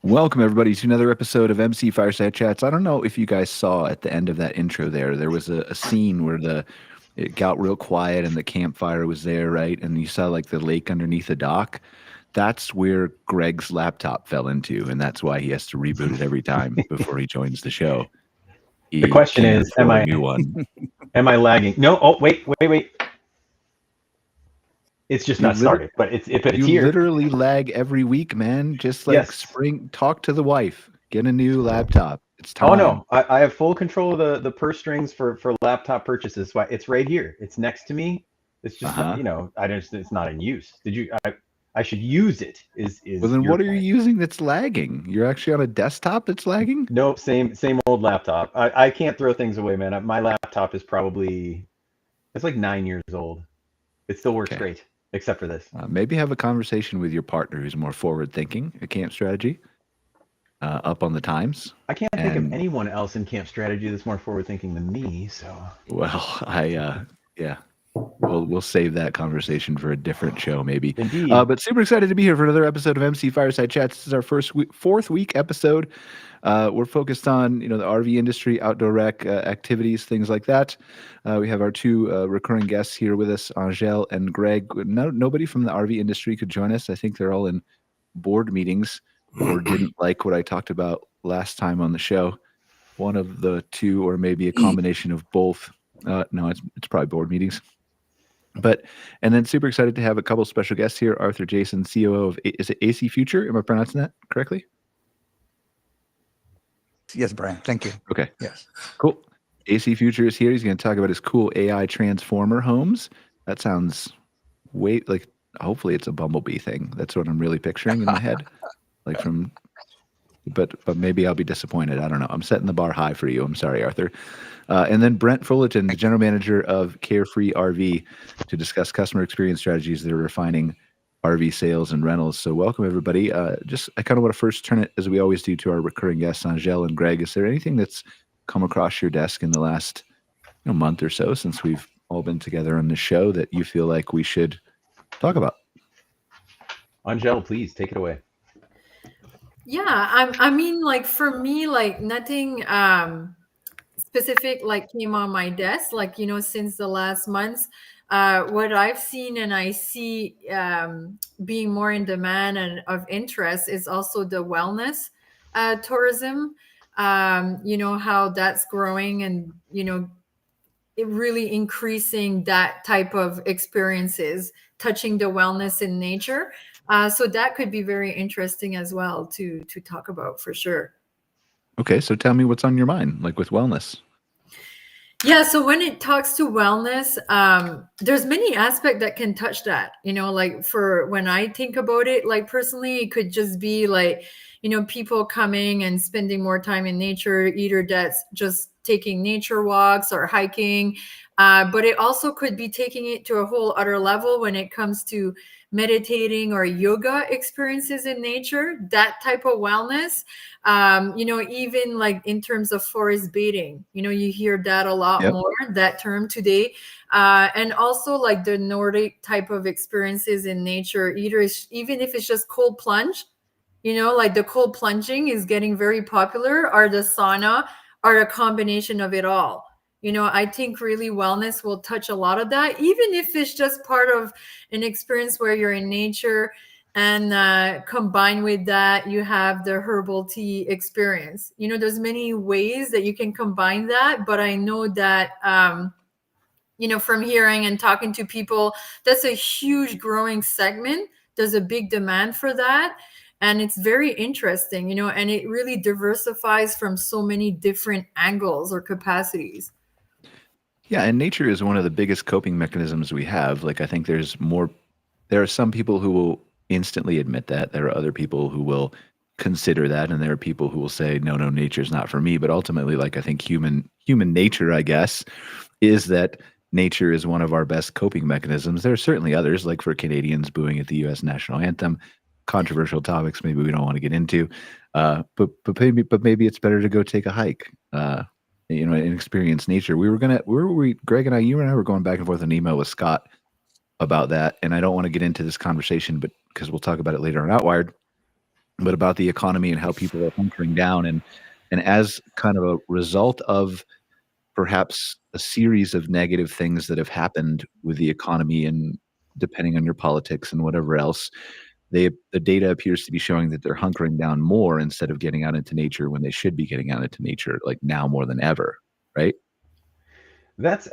Welcome, everybody, to another episode of MC Fireside Chats. I don't know if you guys saw at the end of that intro there was a scene where it got real quiet and the campfire was there, right? And you saw like the lake underneath the dock. That's where Greg's laptop fell into, and that's why he has to reboot it every time before he joins the show. The question is, am I lagging? No. Oh, wait. It's just not started, but it's here. You literally lag every week, man. Just like spring, talk to the wife, get a new laptop. It's time. Oh no, I have full control of the purse strings for laptop purchases. So it's right here. It's next to me. It's just it's not in use. I should use it. Well, then what are you using that's lagging? You're actually on a desktop that's lagging? Nope, same old laptop. I can't throw things away, man. My laptop is it's like 9 years old. It still works great. Except for this. Maybe have a conversation with your partner who's more forward-thinking, a camp strategy, up on the times. I can't think of anyone else in camp strategy that's more forward-thinking than me. So. Well, we'll save that conversation for a different show, maybe. Indeed. But super excited to be here for another episode of MC Fireside Chats. This is our fourth week episode. We're focused on the RV industry, outdoor rec activities, things like that. We have our two recurring guests here with us, Angele and Greg. Nobody from the RV industry could join us. I think they're all in board meetings or didn't like what I talked about last time on the show. One of the two, or maybe a combination of both. No, it's probably board meetings. And then super excited to have a couple special guests here. Arthur Jason, COO of is it AC Future? Am I pronouncing that correctly? Yes, Brian. Thank you. Okay. Yes. Cool. AC Future is here. He's going to talk about his cool AI transformer homes. That sounds hopefully it's a Bumblebee thing. That's what I'm really picturing in my head. But maybe I'll be disappointed. I don't know. I'm setting the bar high for you. I'm sorry, Arthur. And then Brent Fullerton, the general manager of CarefreeRV, to discuss customer experience strategies that are refining RV sales and rentals. So welcome, everybody. I kind of want to first turn it, as we always do, to our recurring guests, Angele and Greg. Is there anything that's come across your desk in the last month or so since we've all been together on the show that you feel like we should talk about? Angele, please take it away. Yeah, I mean, like for me, like nothing specific came on my desk, since the last months. What I've seen and I see being more in demand and of interest is also the wellness tourism. How that's growing and, it really increasing that type of experiences, touching the wellness in nature. So that could be very interesting as well to talk about for sure. Okay, so tell me what's on your mind, like with wellness. Yeah, so when it talks to wellness, there's many aspects that can touch that. For when I think about it, personally, it could just be people coming and spending more time in nature, either that's just taking nature walks or hiking, but it also could be taking it to a whole other level when it comes to meditating or yoga experiences in nature, that type of wellness, even in terms of forest bathing, you hear that a lot more, that term today. And also the Nordic type of experiences in nature, even if it's just cold plunge, the cold plunging is getting very popular, or the sauna, or a combination of it all. I think really wellness will touch a lot of that, even if it's just part of an experience where you're in nature and combined with that, you have the herbal tea experience. There's many ways that you can combine that, but I know that, from hearing and talking to people, that's a huge growing segment. There's a big demand for that. And it's very interesting, and it really diversifies from so many different angles or capacities. Yeah, and nature is one of the biggest coping mechanisms we have. I think there are some people who will instantly admit that. There are other people who will consider that, and there are people who will say, no, nature's not for me. But ultimately, I think human nature, I guess, is that nature is one of our best coping mechanisms. There are certainly others, like for Canadians booing at the U.S. national anthem, controversial topics maybe we don't want to get into, but maybe it's better to go take a hike. And experience nature. Greg and I, you and I were going back and forth an email with Scott about that, and I don't want to get into this conversation, but because we'll talk about it later on Outwired. but about the economy and how people are hunkering down. And as kind of a result of perhaps a series of negative things that have happened with the economy and depending on your politics and whatever else, the data appears to be showing that they're hunkering down more instead of getting out into nature when they should be getting out into nature, like now more than ever, right? That's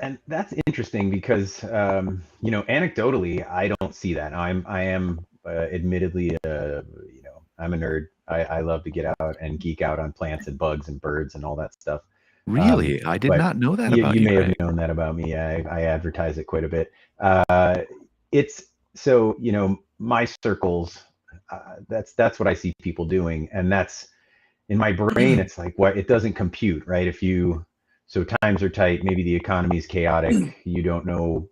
interesting because anecdotally I don't see that. I am admittedly I'm a nerd. I love to get out and geek out on plants and bugs and birds and all that stuff. Really? I did But not know that about you you, may have Greg. known that about me. I advertise it quite a bit. It's so my circles. That's what I see people doing, and that's in my brain. It's like what it doesn't compute, right? So times are tight. Maybe the economy is chaotic. You don't know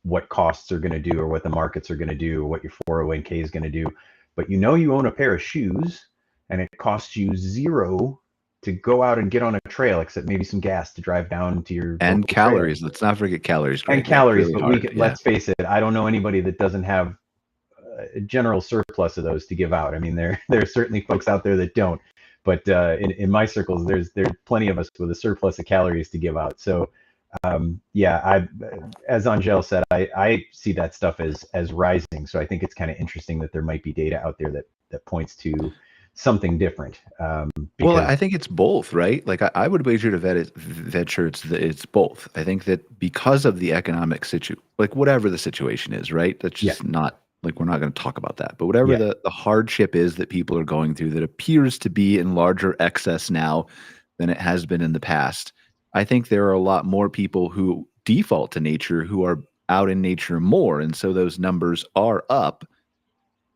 what costs are going to do or what the markets are going to do or what your 401k is going to do, but you own a pair of shoes and it costs you zero to go out and get on a trail, except maybe some gas to drive down to your And local trail. calories. Let's not forget calories, And Greg. calories, Really but hard. let's face it, I don't know anybody that doesn't have a general surplus of those to give out. I mean, there are certainly folks out there that don't, but in my circles, there's plenty of us with a surplus of calories to give out. So as Angele said, I see that stuff as rising. So I think it's kind of interesting that there might be data out there that points to something different. Well, I think it's both, right? Like I would wager to venture it's both. I think that because of the economic like whatever the situation is, right? That's just not like we're not going to talk about that. But whatever the hardship is that people are going through that appears to be in larger excess now than it has been in the past. I think there are a lot more people who default to nature who are out in nature more. And so those numbers are up.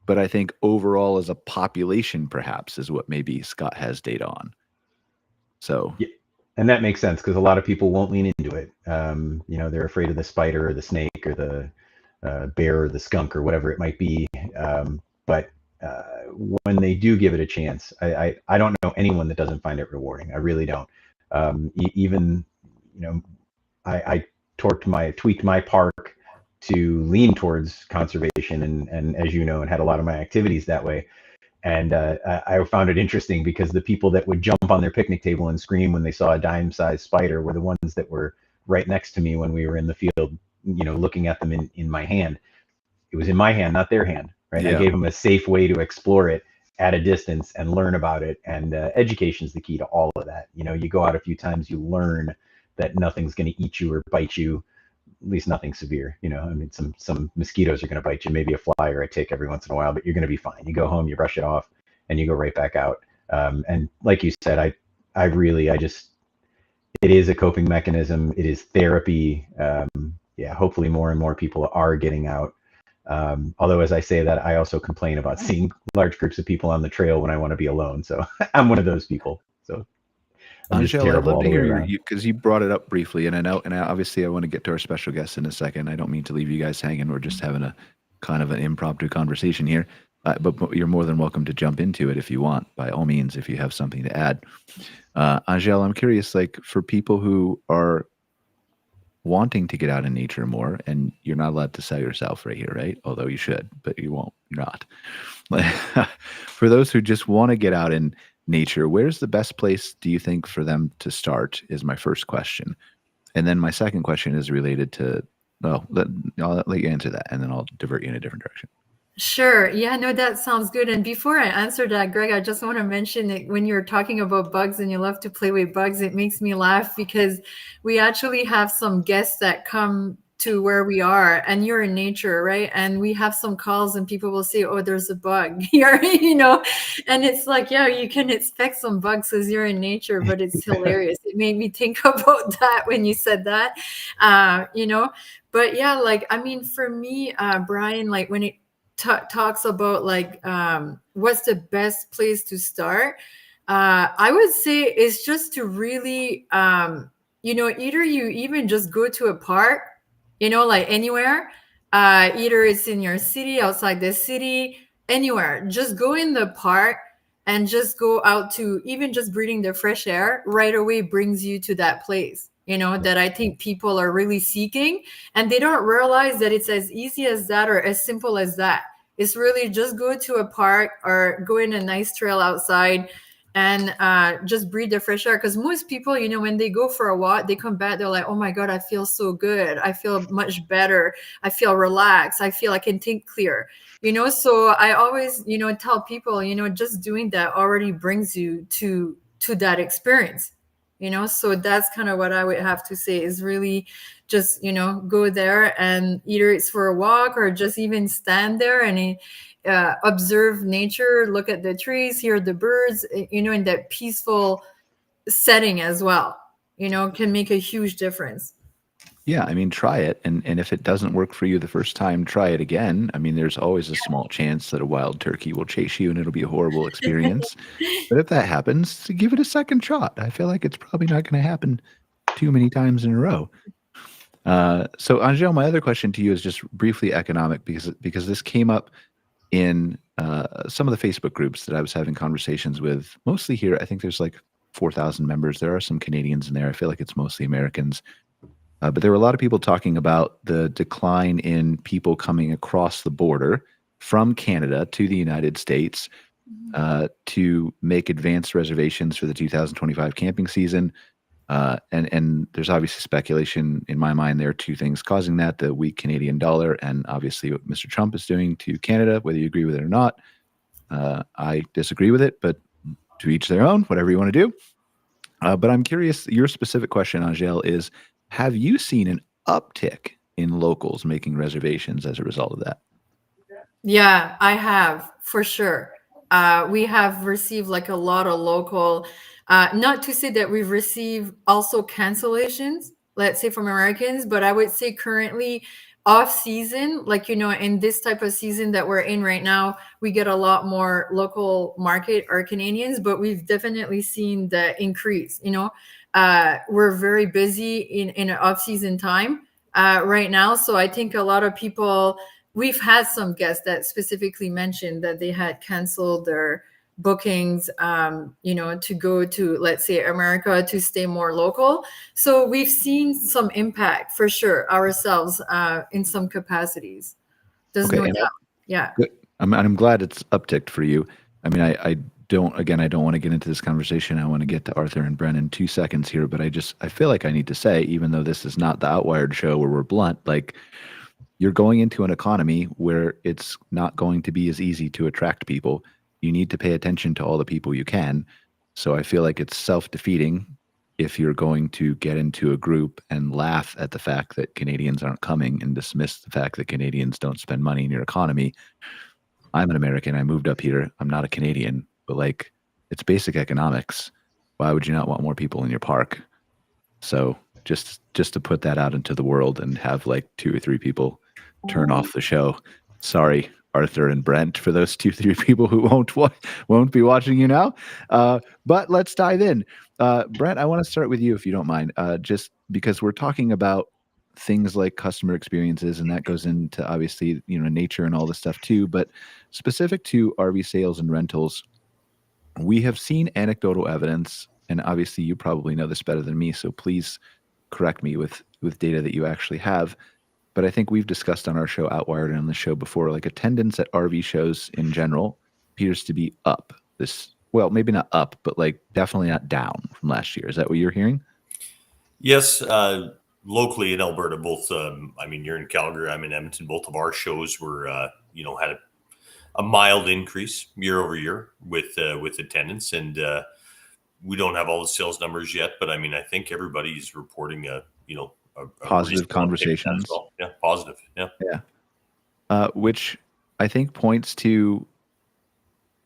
But I think overall as a population, perhaps, is what maybe Scott has data on. So, and that makes sense because a lot of people won't lean into it. They're afraid of the spider or the snake or the bear or the skunk or whatever it might be. But when they do give it a chance, I don't know anyone that doesn't find it rewarding. I really don't. Even, I tweaked my park to lean towards conservation and as you know, and had a lot of my activities that way. And I found it interesting because the people that would jump on their picnic table and scream when they saw a dime-sized spider were the ones that were right next to me when we were in the field, looking at them in my hand. It was in my hand, not their hand, right? Yeah. I gave them a safe way to explore it at a distance and learn about it. And education is the key to all of that. You go out a few times, you learn that nothing's going to eat you or bite you, at least nothing severe. I mean, some mosquitoes are going to bite you, maybe a fly or a tick every once in a while, but you're going to be fine. You go home, you brush it off, and you go right back out. And like you said, it is a coping mechanism. It is therapy. Hopefully more and more people are getting out. Although as I say that, I also complain about seeing large groups of people on the trail when I want to be alone. So I'm one of those people. So Angele, I'd love to hear you because you brought it up briefly, and obviously I want to get to our special guest in a second. I don't mean to leave you guys hanging. We're just having a kind of an impromptu conversation here, but you're more than welcome to jump into it if you want, by all means, if you have something to add. Angele, I'm curious, like for people who are wanting to get out in nature more, and you're not allowed to sell yourself right here, right? Although you should, but you won't. You're not. For those who just want to get out in nature, where's the best place do you think for them to start is my first question. And then my second question is related to, I'll let you answer that and then I'll divert you in a different direction. Sure. Yeah, no, that sounds good. And before I answer that, Greg, I just want to mention that when you're talking about bugs and you love to play with bugs, it makes me laugh because we actually have some guests that come to where we are and you're in nature, right? And we have some calls and people will say, oh, there's a bug here, and it's like, yeah, you can expect some bugs as you're in nature, but it's hilarious. It made me think about that when you said that, but yeah, like, I mean, for me, Brian, like when it talks about like, what's the best place to start? I would say it's just to really, either you even just go to a park, like anywhere, either it's in your city, outside the city, anywhere, just go in the park and just go out to even just breathing the fresh air right away brings you to that place, that I think people are really seeking. And they don't realize that it's as easy as that or as simple as that. It's really just go to a park or go in a nice trail outside and just breathe the fresh air. Because most people, you know, when they go for a walk, they come back, they're like, oh my God, I feel so good. I feel much better. I feel relaxed. I feel I can think clear. You know, so I always, you know, tell people, you know, just doing that already brings you to that experience. You know, so that's kind of what I would have to say is really just, you know, go there, and either it's for a walk or just even stand there and observe nature, look at the trees, hear the birds, you know, in that peaceful setting as well, you know, can make a huge difference. Yeah, I mean, try it, and if it doesn't work for you the first time, try it again. I mean, there's always a small chance that a wild turkey will chase you and it'll be a horrible experience. But if that happens, give it a second shot. I feel like it's probably not going to happen too many times in a row. So, Angele, my other question to you is just briefly economic, because this came up in some of the Facebook groups that I was having conversations with, mostly here. I think there's like 4,000 members. There are some Canadians in there. I feel like it's mostly Americans. But there were a lot of people talking about the decline in people coming across the border from Canada to the United States to make advanced reservations for the 2025 camping season. And there's obviously speculation in my mind. There are two things causing that: the weak Canadian dollar, and obviously what Mr. Trump is doing to Canada, whether you agree with it or not. I disagree with it, but to each their own, whatever you want to do. But I'm curious, your specific question, Angele, is, have you seen an uptick in locals making reservations as a result of that? Yeah, I have, for sure. We have received like a lot of local, not to say that we've received also cancellations, let's say from Americans, but I would say currently off season, like, you know, in this type of season that we're in right now, we get a lot more local market or Canadians, but we've definitely seen the increase, you know. We're very busy in an off season time right now. So I think a lot of people, we've had some guests that specifically mentioned that they had canceled their bookings, you know, to go to, let's say, America to stay more local. So we've seen some impact for sure ourselves in some capacities. There's no doubt. Yeah. Good. I'm glad it's upticked for you. I mean, I don't want to get into this conversation. I want to get to Arthur and Brent in 2 seconds here, but I feel like I need to say, even though this is not the Outwired show where we're blunt, like, you're going into an economy where it's not going to be as easy to attract people. You need to pay attention to all the people you can. So I feel like it's self-defeating if you're going to get into a group and laugh at the fact that Canadians aren't coming and dismiss the fact that Canadians don't spend money in your economy. I'm an American. I moved up here. I'm not a Canadian, but like, it's basic economics. Why would you not want more people in your park? So just to put that out into the world and have like 2 or 3 people turn off the show. Sorry, Arthur and Brent, for those 2 or 3 people who won't be watching you now. But let's dive in. Brent, I want to start with you, if you don't mind, just because we're talking about things like customer experiences, and that goes into obviously, you know, nature and all this stuff too. But specific to RV sales and rentals, we have seen anecdotal evidence, and obviously you probably know this better than me, so please correct me with data that you actually have. But I think we've discussed on our show Outwired and on the show before, like, attendance at RV shows in general appears to be up well, maybe not up, but like definitely not down from last year. Is that what you're hearing? Yes. Locally in Alberta, both, I mean, you're in Calgary, I'm in Edmonton. Both of our shows were, you know, had a mild increase year over year with attendance. And we don't have all the sales numbers yet, but I mean, I think everybody's reporting a positive conversations. Well. Yeah, positive. Yeah. Which I think points to,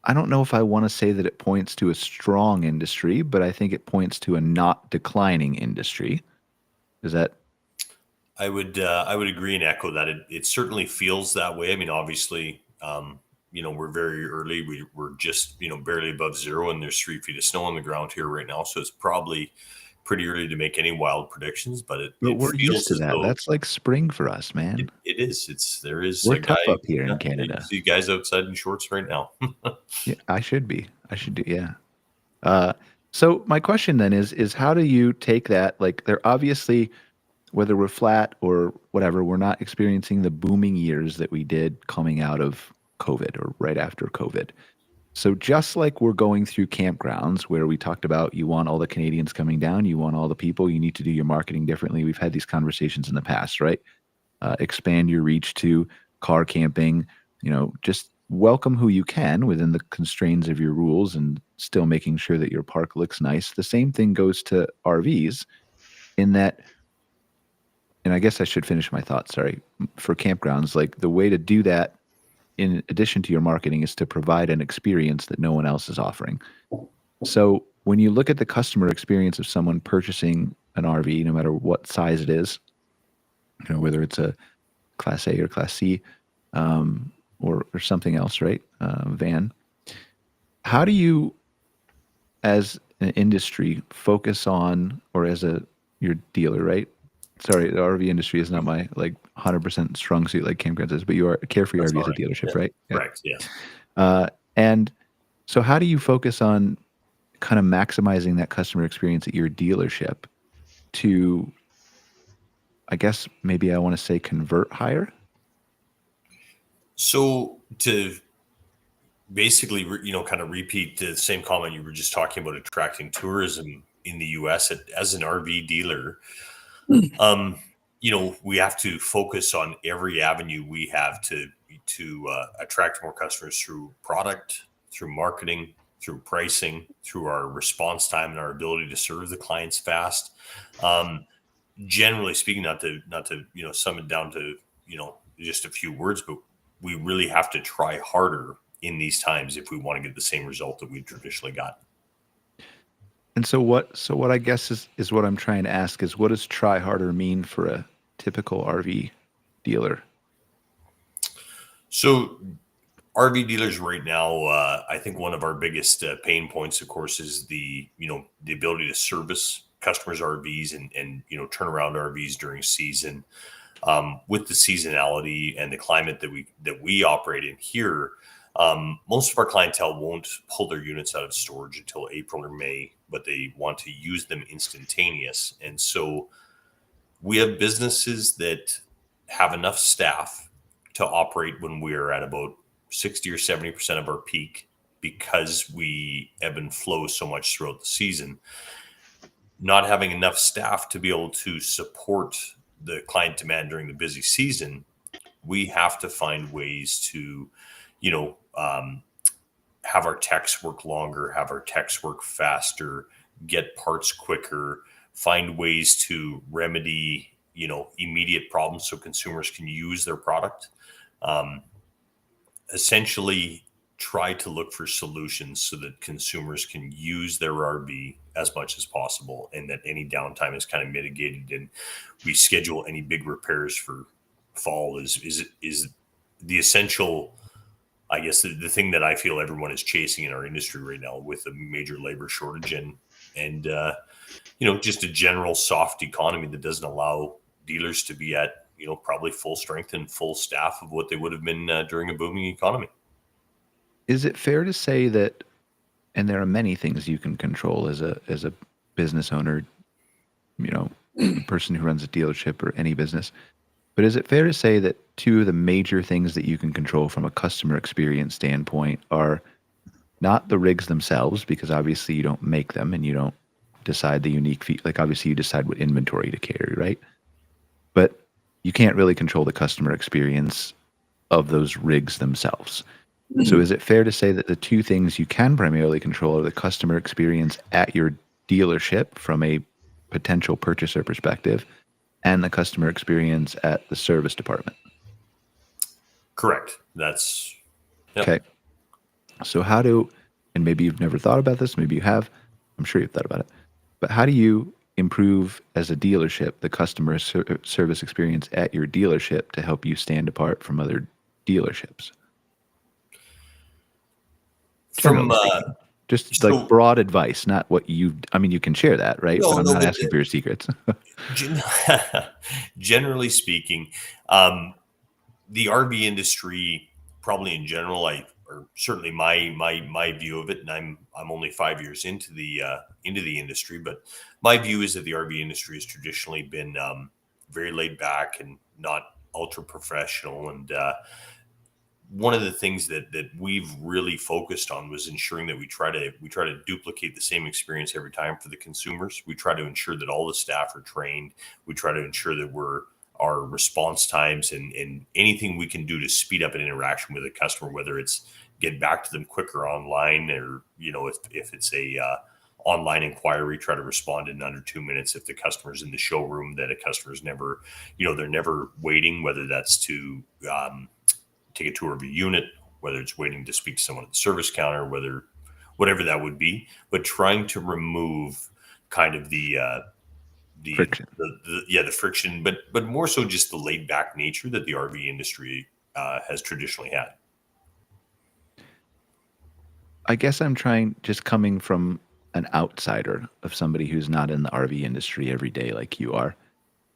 I don't know if I want to say that it points to a strong industry, but I think it points to a not declining industry. Is that? I would agree and echo that. It certainly feels that way. I mean, obviously, you know, we're very early. We're just, you know, barely above zero, and there's 3 feet of snow on the ground here right now. So it's probably pretty early to make any wild predictions, but we're used to that. That's like spring for us, man. It is. We're tough up here in Canada. You see guys outside in shorts right now. Yeah, I should do. Yeah. So my question then is how do you take that? Like, they're obviously, whether we're flat or whatever, we're not experiencing the booming years that we did coming out of COVID or right after COVID. So just like we're going through campgrounds where we talked about you want all the Canadians coming down, you want all the people, you need to do your marketing differently. We've had these conversations in the past, right? Expand your reach to car camping, just welcome who you can within the constraints of your rules and still making sure that your park looks nice. The same thing goes to RVs in that, and I guess I should finish my thought, sorry, for campgrounds, like the way to do that in addition to your marketing is to provide an experience that no one else is offering. So when you look at the customer experience of someone purchasing an RV, no matter what size it is, whether it's a Class A or Class C, or something else, right? Van. How do you, as an industry, focus on, or as your dealer, right? Sorry, the RV industry is not my 100% strong suit like Campground is, but you are CarefreeRV is a dealership, right? Yeah. Correct. Yeah. And so how do you focus on kind of maximizing that customer experience at your dealership to, I guess maybe I want to say convert higher? So to basically, kind of repeat the same comment you were just talking about, attracting tourism in the U.S. As an RV dealer, we have to focus on every avenue we have to attract more customers through product, through marketing, through pricing, through our response time and our ability to serve the clients fast. Generally speaking, not to sum it down to just a few words, but we really have to try harder in these times if we want to get the same result that we've traditionally gotten. And so what I guess is what I'm trying to ask is, what does try harder mean for a typical RV dealer? So RV dealers right now, I think one of our biggest pain points, of course, is the ability to service customers' RVs and turn around RVs during season. With the seasonality and the climate that we operate in here, most of our clientele won't pull their units out of storage until April or May, but they want to use them instantaneous. And so we have businesses that have enough staff to operate when we're at about 60 or 70% of our peak, because we ebb and flow so much throughout the season. Not having enough staff to be able to support the client demand during the busy season, we have to find ways to, have our techs work longer, have our techs work faster, get parts quicker, find ways to remedy, immediate problems so consumers can use their product. Essentially try to look for solutions so that consumers can use their RV as much as possible, and that any downtime is kind of mitigated, and we schedule any big repairs for fall is the essential, I guess, the thing that I feel everyone is chasing in our industry right now, with a major labor shortage and just a general soft economy that doesn't allow dealers to be at probably full strength and full staff of what they would have been during a booming economy. Is it fair to say that, and there are many things you can control as a business owner, a person who runs a dealership or any business, but is it fair to say that two of the major things that you can control from a customer experience standpoint are not the rigs themselves, because obviously you don't make them and you don't decide the unique obviously you decide what inventory to carry, right? But you can't really control the customer experience of those rigs themselves. So is it fair to say that the two things you can primarily control are the customer experience at your dealership from a potential purchaser perspective, and the customer experience at the service department? Correct. That's yep. Okay. So and maybe you've never thought about this, maybe you have, I'm sure you've thought about it, but how do you improve as a dealership the customer service experience at your dealership to help you stand apart from other dealerships? From just broad advice, not what you can share that, right? No, but I'm not asking for your secrets. Generally speaking, the RV industry, probably in general, or certainly my view of it, and I'm only 5 years into the industry, but my view is that the RV industry has traditionally been very laid back and not ultra professional, and one of the things that we've really focused on was ensuring that we try to duplicate the same experience every time for the consumers. We try to ensure that all the staff are trained. We try to ensure that our response times and anything we can do to speed up an interaction with a customer, whether it's get back to them quicker online, or if it's a online inquiry, try to respond in under 2 minutes. If the customer's in the showroom, that a customer's never, they're never waiting, whether that's to take a tour of a unit, whether it's waiting to speak to someone at the service counter, whatever that would be, but trying to remove kind of the friction. The friction, but more so just the laid back nature that the RV industry has traditionally had. I guess I'm just coming from an outsider, of somebody who's not in the RV industry every day like you are.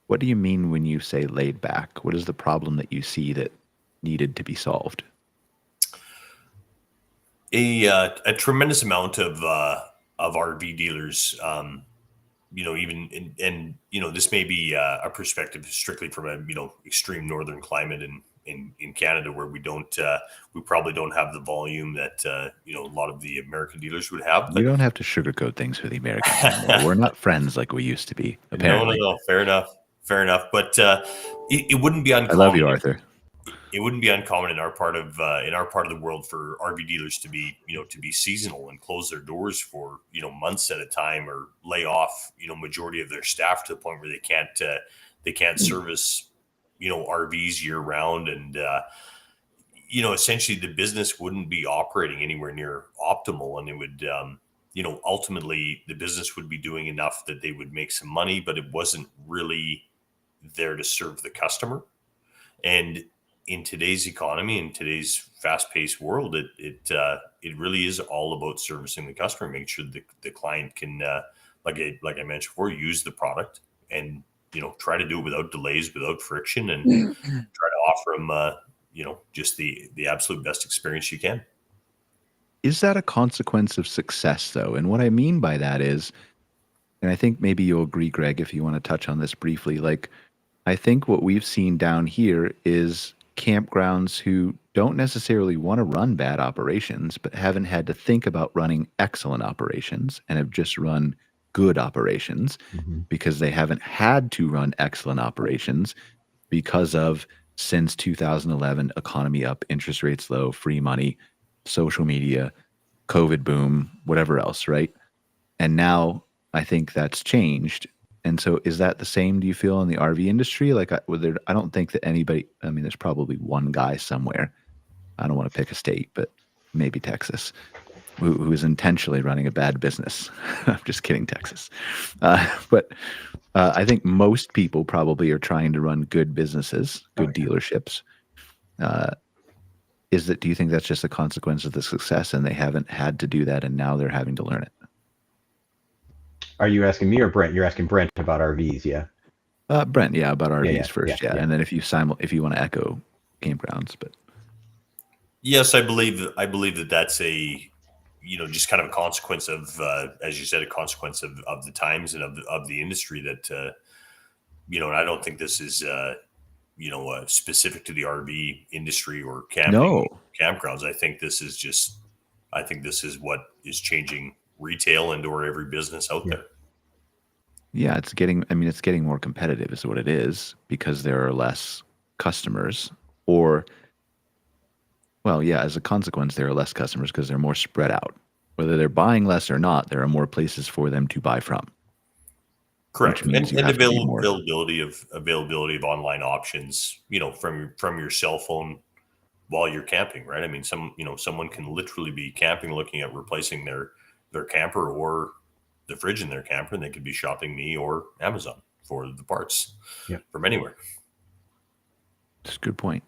What do you mean when you say laid back? What is the problem that you see that needed to be solved? A tremendous amount of RV dealers, this may be a perspective strictly from a extreme northern climate in Canada, where we probably don't have the volume that a lot of the American dealers would have. You don't have to sugarcoat things for the Americans anymore. We're not friends like we used to be, apparently. No. Fair enough. But it wouldn't be uncommon. I love you, Arthur. It wouldn't be uncommon in our part of the world for RV dealers to be seasonal and close their doors for months at a time, or lay off majority of their staff to the point where they can't service RVs year round, and essentially the business wouldn't be operating anywhere near optimal, and it would ultimately the business would be doing enough that they would make some money, but it wasn't really there to serve the customer. And in today's economy, in today's fast-paced world, it really is all about servicing the customer, making sure the client can, like I mentioned before, use the product and try to do it without delays, without friction, and try to offer them just the absolute best experience you can. Is that a consequence of success, though? And what I mean by that is, and I think maybe you'll agree, Greg, if you want to touch on this briefly, like, I think what we've seen down here is campgrounds who don't necessarily want to run bad operations, but haven't had to think about running excellent operations and have just run good operations because they haven't had to run excellent operations because of, since 2011, economy up, interest rates low, free money, social media, COVID boom, whatever else, right? And now I think that's changed. And so is that the same, do you feel, in the RV industry? Like, I don't think that anybody, I mean, there's probably one guy somewhere, I don't want to pick a state, but maybe Texas, who is intentionally running a bad business. I'm just kidding, Texas. But I think most people probably are trying to run good businesses, good dealerships. Do you think that's just a consequence of the success and they haven't had to do that and now they're having to learn it? Are you asking me or Brent? You're asking Brent about RVs, yeah? Brent, yeah, about RVs first, yeah. And then if you want to echo campgrounds, but yes, I believe that that's a just kind of a consequence of, as you said, a consequence of the times and of the industry that and I don't think this is specific to the RV industry or campgrounds. I think this is what is changing retail and/or every business out there. Yeah, it's getting more competitive is what it is, because there are less customers, or, well, yeah, as a consequence, there are less customers because they're more spread out. Whether they're buying less or not, there are more places for them to buy from. Correct. And availability of online options, from your cell phone while you're camping, right? I mean, someone can literally be camping, looking at replacing their camper or the fridge in their camper, and they could be shopping me or Amazon for the parts from anywhere. That's a good point.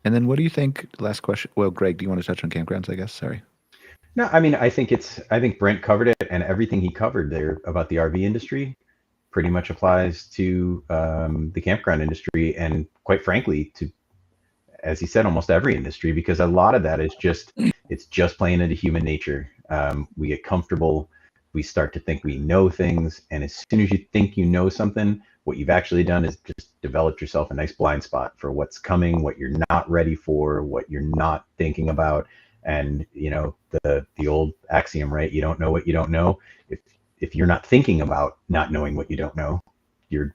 And then what do you think, last question, well, Greg, do you want to touch on campgrounds, I guess? Sorry. No, I mean, I think Brent covered it, and everything he covered there about the RV industry pretty much applies to the campground industry, and quite frankly, to, as he said, almost every industry, because a lot of that is it's just playing into human nature. We get comfortable, we start to think we know things, and as soon as you think you know something, What you've actually done is just developed yourself a nice blind spot for what's coming, what you're not ready for, what you're not thinking about. And the old axiom, right? You don't know what you don't know. If you're not thinking about not knowing what you don't know, you're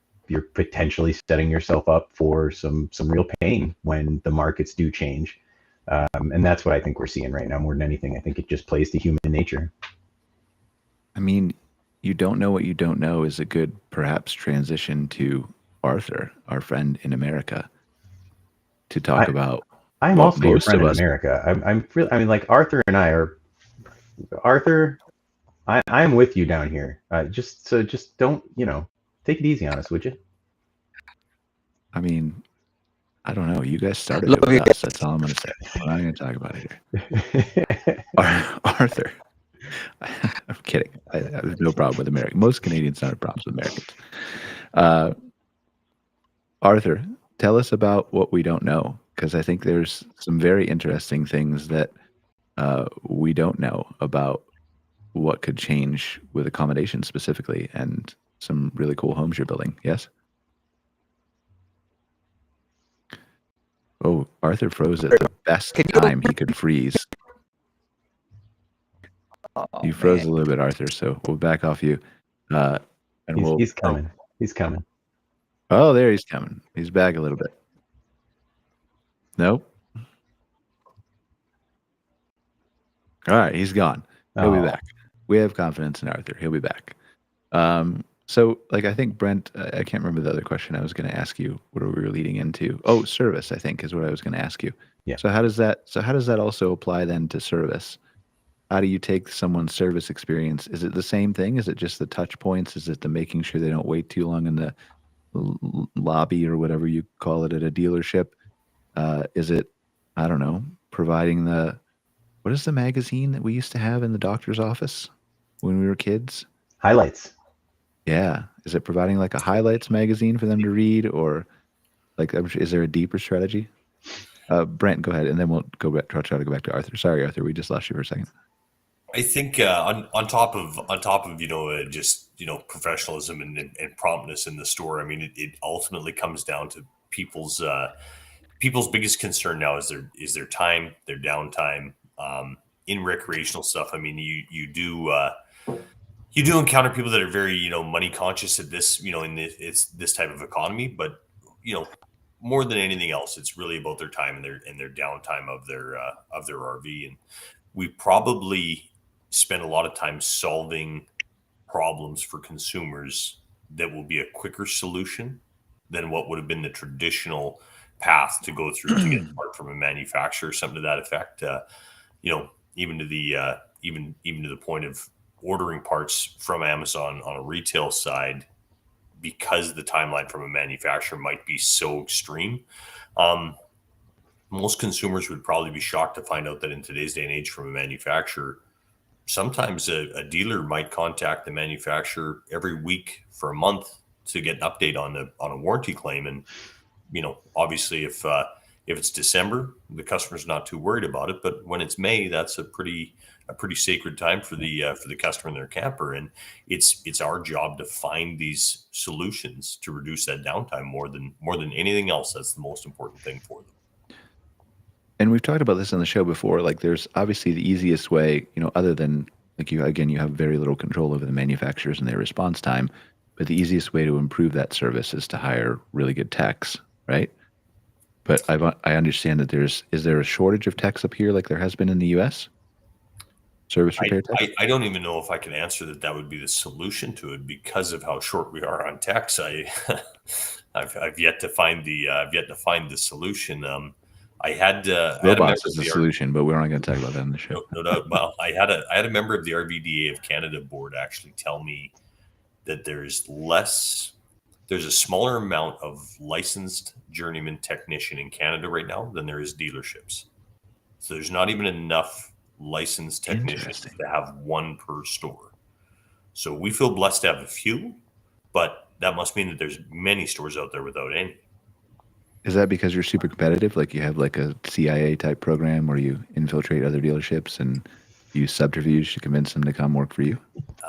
potentially setting yourself up for some real pain when the markets do change. And that's what I think we're seeing right now more than anything. I think it just plays to human nature. I mean, you don't know what you don't know is a good, perhaps, transition to Arthur, our friend in America, to talk about. I'm well, also your most friend of in us. America. I'm really, I mean, like Arthur and I are. Arthur, I'm with you down here. Just don't, take it easy on us, would you? I mean, I don't know. You guys started Love it with you us. That's all I'm going to say. We're not going to talk about it here. Arthur. I'm kidding. I have no problem with America. Most Canadians don't have problems with Americans. Arthur, tell us about what we don't know, because I think there's some very interesting things that we don't know about what could change with accommodation specifically, and some really cool homes you're building. Yes? Oh, Arthur froze at the best time he could freeze. You froze a little bit, Arthur, so we'll back off you. And he's coming. He's coming. Oh, there he's coming. He's back a little bit. Nope. All right, he's gone. He'll be back. We have confidence in Arthur. He'll be back. So, I think Brent, I can't remember the other question I was going to ask you. What we were leading into? Oh, service, I think, is what I was going to ask you. Yeah. So how does that also apply then to service? How do you take someone's service experience? Is it the same thing? Is it just the touch points? Is it the making sure they don't wait too long in the lobby or whatever you call it at a dealership? Is it, I don't know, providing what is the magazine that we used to have in the doctor's office when we were kids? Highlights. Yeah. Is it providing a highlights magazine for them to read, or is there a deeper strategy? Brent, go ahead, and then we'll try to go back to Arthur. Sorry, Arthur, we just lost you for a second. I think on top of just professionalism and promptness in the store. I mean, it ultimately comes down to people's biggest concern now is their time, their downtime in recreational stuff. I mean, you do encounter people that are very money conscious at this in this type of economy, but more than anything else, it's really about their time and their downtime of their RV. And we probably spend a lot of time solving problems for consumers that will be a quicker solution than what would have been the traditional path to go through to get part from a manufacturer or something to that effect. Even to the point of ordering parts from Amazon on a retail side, because the timeline from a manufacturer might be so extreme. Most consumers would probably be shocked to find out that in today's day and age, from a manufacturer, sometimes a dealer might contact the manufacturer every week for a month to get an update on a warranty claim. And obviously, if it's December, the customer's not too worried about it. But when it's May, that's a pretty sacred time for the customer and their camper. And it's our job to find these solutions to reduce that downtime more than anything else. That's the most important thing for them. And we've talked about this on the show before. There's obviously the easiest way, other than you have very little control over the manufacturers and their response time, but the easiest way to improve that service is to hire really good techs, right? But I understand that is there a shortage of techs up here like there has been in the U.S.? Service repair techs? I don't even know if I can answer that would be the solution to it because of how short we are on techs. I've yet to find the solution. I had robots is the solution, but we're not going to talk about that in the show. No doubt. Well, I had a member of the RVDA of Canada board actually tell me that there's a smaller amount of licensed journeyman technician in Canada right now than there is dealerships. So there's not even enough licensed technicians to have one per store. So we feel blessed to have a few, but that must mean that there's many stores out there without any. Is that because you're super competitive? You have a CIA type program where you infiltrate other dealerships and use subterfuge to convince them to come work for you?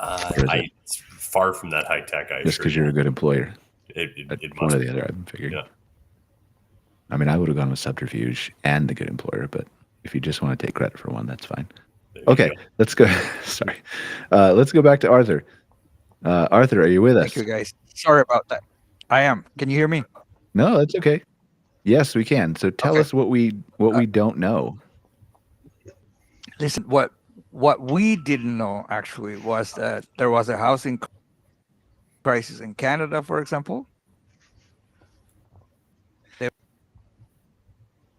It's far from that high tech. Just because you're a good employer. It one must or be. the other, I'm figuring. Yeah. I mean, I would have gone with subterfuge and the good employer, but if you just want to take credit for one, that's fine. There you Okay, go. let's go. Sorry. Let's go back to Arthur. Arthur, are you with us? Thank you, guys. Sorry about that. I am. Can you hear me? No, that's okay. Yes, we can. So tell Okay. us what we don't know. Listen, what we didn't know actually was that there was a housing crisis in Canada, for example.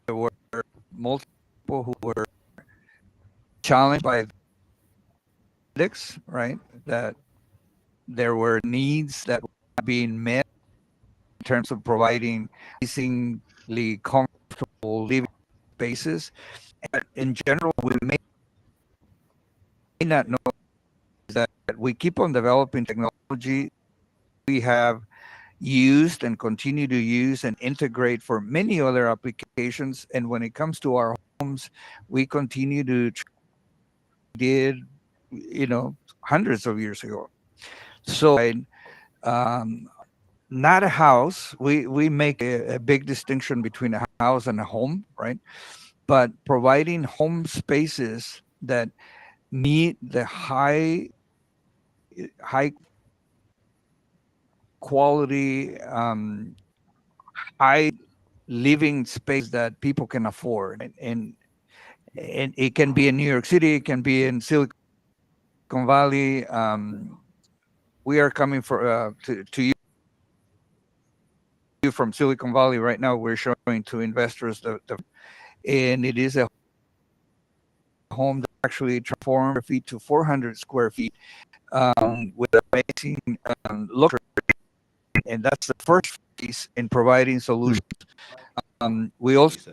There were multiple people who were challenged by ethics, right? That there were needs that were being met in terms of providing increasingly comfortable living spaces. And in general, we may not know that we keep on developing technology we have used and continue to use and integrate for many other applications. And when it comes to our homes, we continue to did, hundreds of years ago. So, not a house. We make a big distinction between a house and a home, right? But providing home spaces that meet the high quality, high living space that people can afford, and it can be in New York City, it can be in Silicon Valley. We are coming to you from Silicon Valley right now. We're showing to investors and it is a home that actually transformed feet to 400 square feet with amazing look. And that's the first piece in providing solutions. We also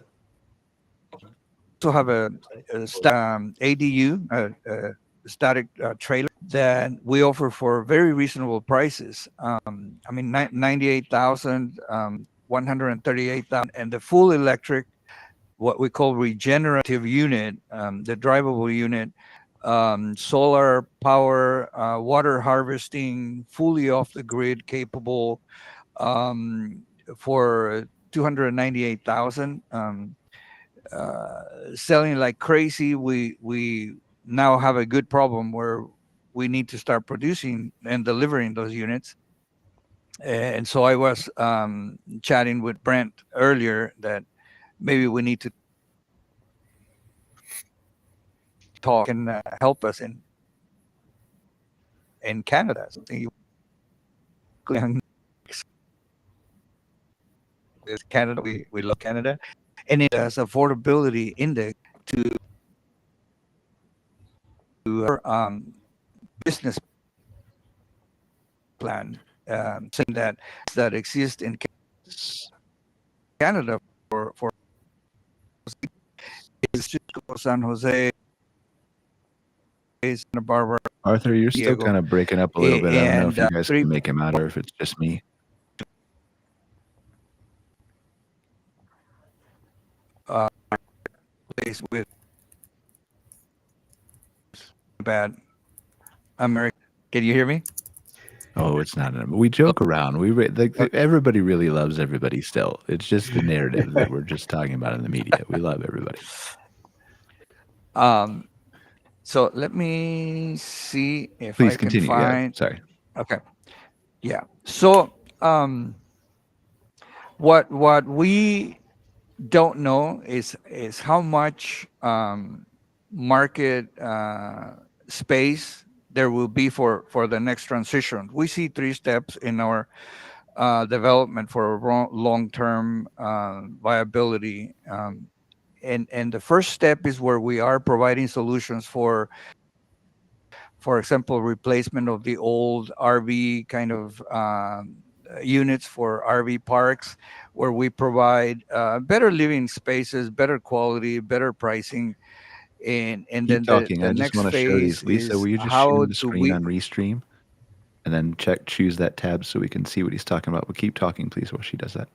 have a ADU, a static trailer that we offer for very reasonable prices. I mean, 98,000, 138,000, and the full electric, what we call regenerative unit, the drivable unit, solar power, water harvesting, fully off the grid capable, for 298,000. Selling like crazy. We now have a good problem where we need to start producing and delivering those units. And so I was chatting with Brent earlier that maybe we need to talk and help us in Canada. Something Canada, we love Canada, and it has affordability index to business plan, saying that exists in Canada for San Jose, Santa Barbara. Arthur, you're still Diego. kind of breaking up a little bit. I don't know if you And, guys can make him out or if it's just me. Place with bad American. Can you hear me? Oh, it's not. We joke around. Everybody really loves everybody still. It's just the narrative that we're just talking about in the media. We love everybody. So let me see if Please I continue. can find. Yeah, sorry. Okay. Yeah. So what we don't know is how much market space there will be for the next transition. We see 3 steps in our development for long-term viability. And the first step is where we are providing solutions for example, replacement of the old RV kind of units for RV parks, where we provide better living spaces, better quality, better pricing. And Keep then talking. the I just next want to show these. phase Lisa, is will you just how share the do screen we on Restream? And then choose that tab so we can see what he's talking about. But keep talking, please, while she does that.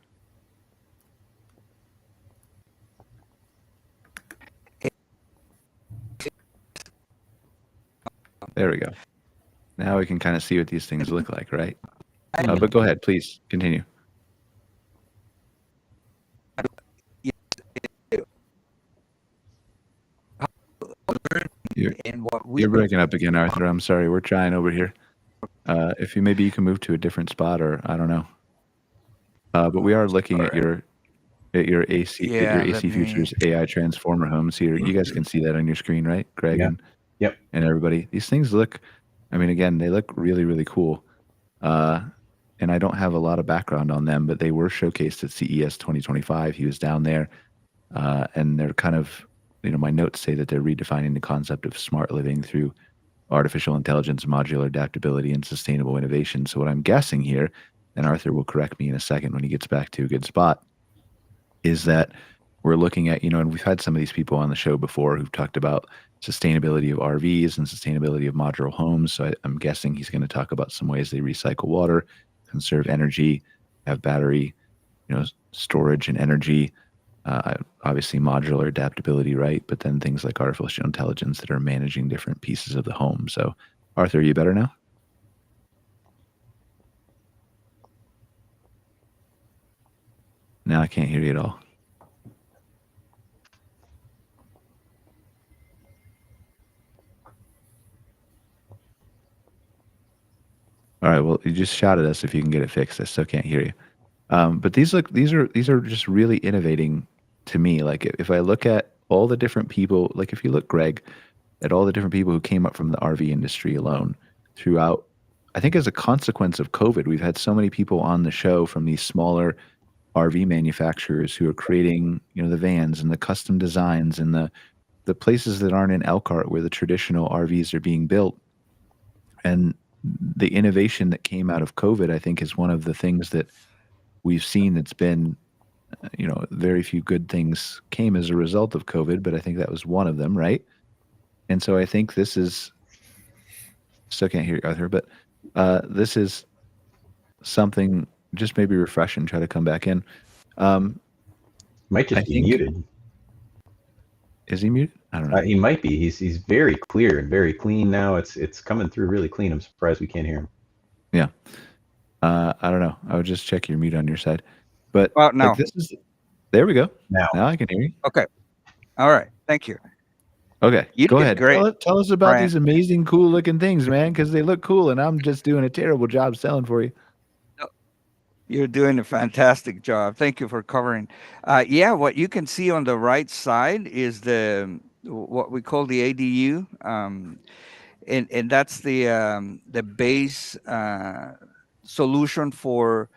There we go. Now we can kind of see what these things look like, right? But go ahead, please continue. You're breaking up again, Arthur. I'm sorry. We're trying over here. If maybe you can move to a different spot, or I don't know. But we are looking at your AC Futures AI Transformer homes here. You guys can see that on your screen, right, Greg? Yeah. And everybody. These things look, I mean, again, they look really, really cool. And I don't have a lot of background on them, but they were showcased at CES 2025. He was down there, and they're kind of, my notes say that they're redefining the concept of smart living through artificial intelligence, modular adaptability, and sustainable innovation. So what I'm guessing here, and Arthur will correct me in a second when he gets back to a good spot, is that we're looking at, and we've had some of these people on the show before who've talked about sustainability of RVs and sustainability of modular homes. So I'm guessing he's going to talk about some ways they recycle water, conserve energy, have battery, storage and energy, obviously modular adaptability, right? But then things like artificial intelligence that are managing different pieces of the home. So Arthur, are you better now? Now I can't hear you at all. All right. Well, you just shout at us if you can get it fixed. I still can't hear you. But these are just really innovating to me. Like if I look at all the different people, like if you look, Greg, at all the different people who came up from the RV industry alone throughout, I think as a consequence of COVID, we've had so many people on the show from these smaller RV manufacturers who are creating, the vans and the custom designs and the places that aren't in Elkhart where the traditional RVs are being built. And the innovation that came out of COVID, I think, is one of the things that we've seen that's been, very few good things came as a result of COVID, but I think that was one of them, right? And so I think this is, still can't hear you, Arthur, but this is something, just maybe refresh and try to come back in. Might just be muted. Is he muted? I don't know. He might be. He's very clear and very clean now. It's coming through really clean. I'm surprised we can't hear him. Yeah. I don't know. I would just check your mute on your side. But now. There we go. Now I can hear you. Okay. All right. Thank you. Okay. Go ahead. Great. Tell us about Brian. these amazing, cool looking things, man, because they look cool and I'm just doing a terrible job selling for you. You're doing a fantastic job. Thank you for covering. What you can see on the right side is what we call the ADU, and that's the base solution for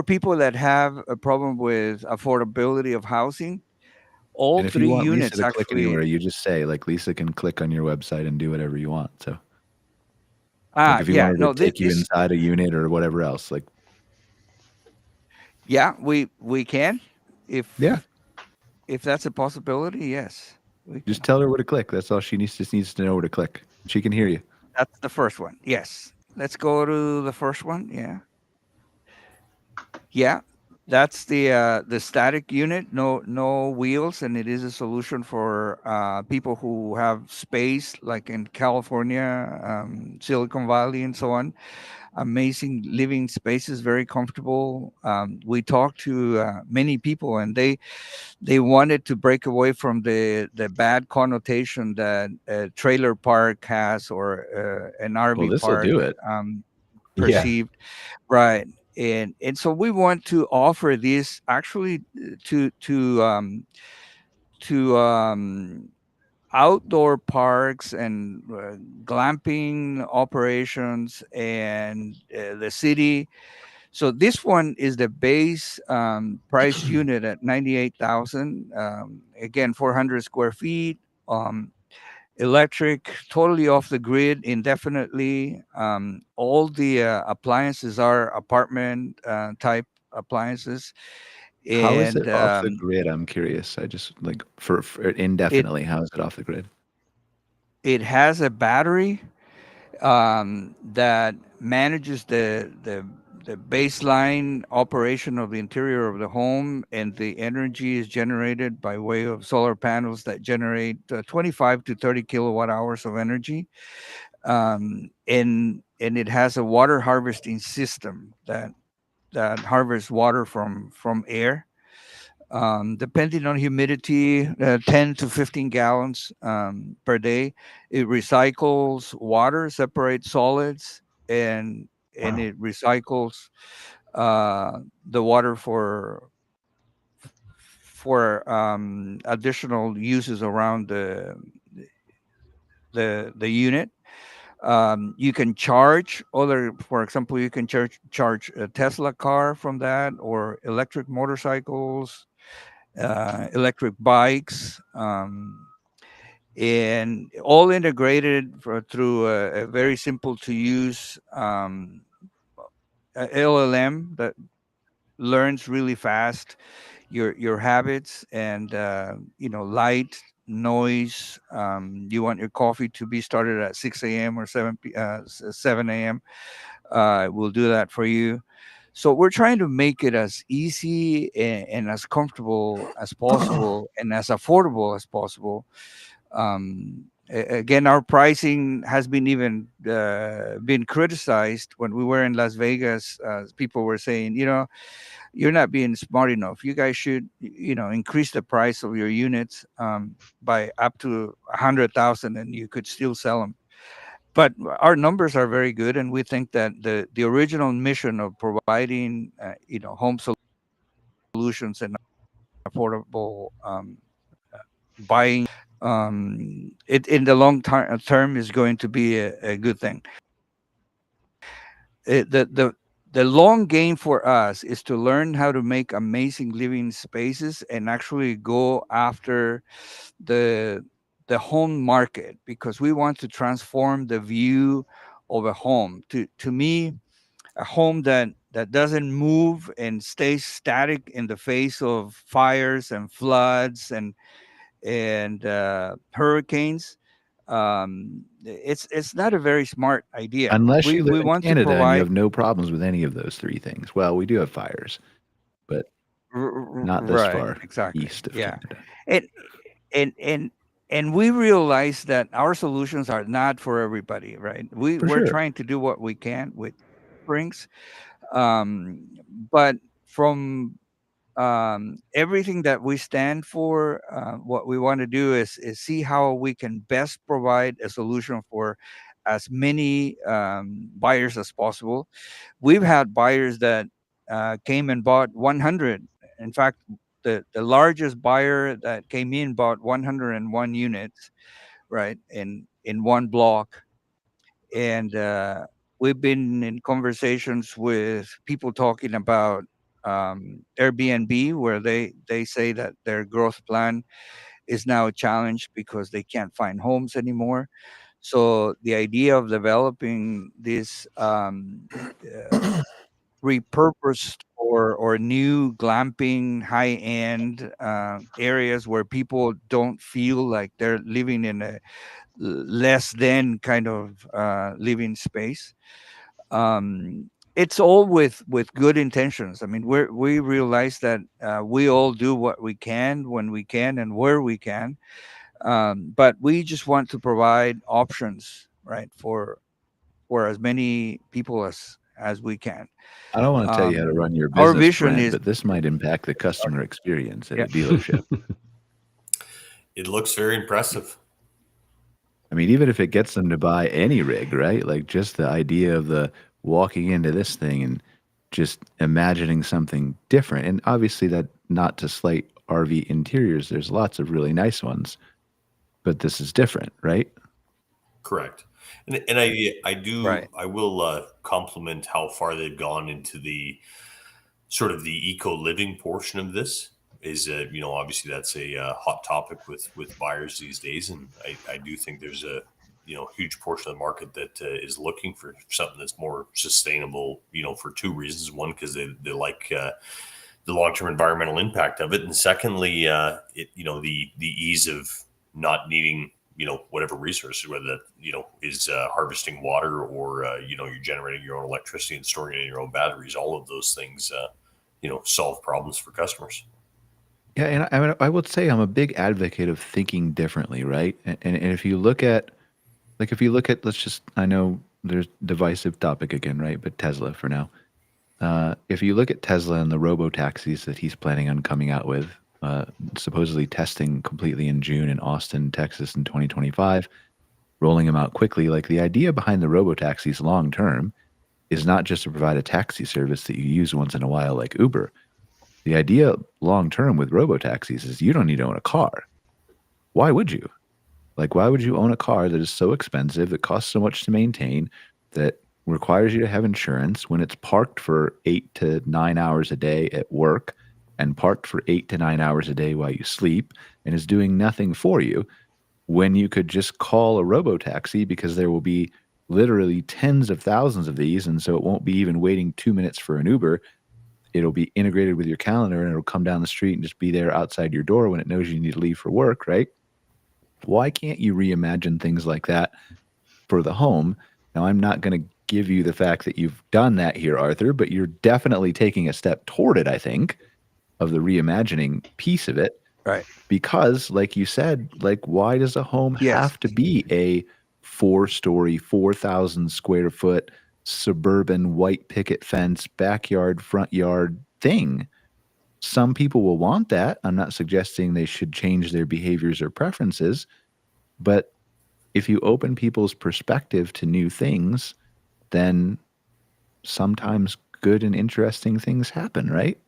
people that have a problem with affordability of housing. All if 3 you want units Lisa to actually. Click anywhere, you just say, like, Lisa can click on your website and do whatever you want. So, if you wanted to take you inside a unit or whatever else, like. Yeah, we can, if that's a possibility. Yes, just tell her where to click. That's all she needs. Just needs to know where to click. She can hear you. That's the first one. Yes, let's go to the first one. Yeah, that's the static unit. No wheels, and it is a solution for people who have space, like in California, Silicon Valley, and so on. Amazing living spaces, very comfortable. We talked to many people, and they wanted to break away from the bad connotation that a trailer park has, or an RV park do it. perceived. Right. And so we want to offer this actually to outdoor parks and glamping operations and the city. So this one is the base price unit at 98,000. Again, 400 square feet, electric, totally off the grid indefinitely. All the appliances are apartment type appliances. How is it off the grid? I'm curious. I just like for indefinitely. How is it off the grid? It has a battery that manages the baseline operation of the interior of the home, and the energy is generated by way of solar panels that generate 25 to 30 kilowatt hours of energy. and it has a water harvesting system that harvests water from air. Depending on humidity, 10 to 15 gallons per day. It recycles water, separates solids, and Wow. it recycles the water for additional uses around the unit. You can charge other, for example, you can charge a Tesla car from that, or electric motorcycles, electric bikes, and all integrated through a very simple to use LLM that learns really fast your habits, and light, noise. You want your coffee to be started at 6 a.m. or 7 a.m. We'll do that for you. So we're trying to make it as easy and as comfortable as possible and as affordable as possible. Again, our pricing has been even been criticized when we were in Las Vegas. People were saying, you're not being smart enough. You guys should, increase the price of your units by up to 100,000, and you could still sell them. But our numbers are very good, and we think that the original mission of providing, home solutions and affordable buying, it in the long term is going to be a good thing. The long game for us is to learn how to make amazing living spaces and actually go after the the home market, because we want to transform the view of a home. To me, a home that doesn't move and stays static in the face of fires and floods and hurricanes, it's not a very smart idea. Unless you live We in want to Canada and you provide have no problems with any of those three things. Well, we do have fires, but not this right, far exactly, east of yeah. Canada. and and and and we realize that our solutions are not for everybody, right? For We're sure. trying to do what we can with springs, um but from everything that we stand for, what we want to do is see how we can best provide a solution for as many buyers as possible. We've had buyers that came and bought 100. In fact, the largest buyer that came in bought 101 units, right, in one block. And we've been in conversations with people talking about Airbnb, where they say that their growth plan is now a challenge because they can't find homes anymore. So the idea of developing this repurposed or new glamping high end areas where people don't feel like they're living in a less than kind of living space. It's all with good intentions. I mean, we realize that we all do what we can when we can and where we can, but we just want to provide options, right, for as many people as we can. I don't want to tell you how to run your Our business, vision Brent, is, but this might impact the customer experience at yeah. a dealership. It looks very impressive. I mean, even if it gets them to buy any rig, right? Like just the idea of the walking into this thing and just imagining something different. And obviously, that not to slight RV interiors, there's lots of really nice ones, but this is different, right? Correct. And Right. I will compliment how far they've gone into the sort of the eco living portion of this. Is obviously that's a hot topic with buyers these days, and I do think there's a huge portion of the market that is looking for something that's more sustainable. For two reasons: one, because they like the long term environmental impact of it, and secondly, the ease of not needing whatever resources, whether that is harvesting water or you're generating your own electricity and storing it in your own batteries. All of those things solve problems for customers. Yeah, and I would say I'm a big advocate of thinking differently, right? And if you look at Like if you look at, I know there's divisive topic again, right? But Tesla for now. If you look at Tesla and the robo taxis that he's planning on coming out with, supposedly testing completely in June in Austin, Texas in 2025, rolling them out quickly. Like the idea behind the robo taxis long term is not just to provide a taxi service that you use once in a while like Uber. The idea long term with robo taxis is you don't need to own a car. Why would you? Like, why would you own a car that is so expensive, that costs so much to maintain, that requires you to have insurance when it's parked for 8 to 9 hours a day at work and parked for 8 to 9 hours a day while you sleep and is doing nothing for you, when you could just call a robo-taxi because there will be literally tens of thousands of these, and so it won't be even waiting 2 minutes for an Uber. It'll be integrated with your calendar, and it'll come down the street and just be there outside your door when it knows you need to leave for work, right? Why can't you reimagine things like that for the home? Now, I'm not going to give you the fact that you've done that here, Arthur, but you're definitely taking a step toward it, I think, of the reimagining piece of it. Right. Because, like you said, like, why does a home have to be a 4-story, 4,000 square foot suburban white picket fence, backyard, front yard thing? Some people will want that. I'm not suggesting they should change their behaviors or preferences, but if you open people's perspective to new things, then sometimes good and interesting things happen, right?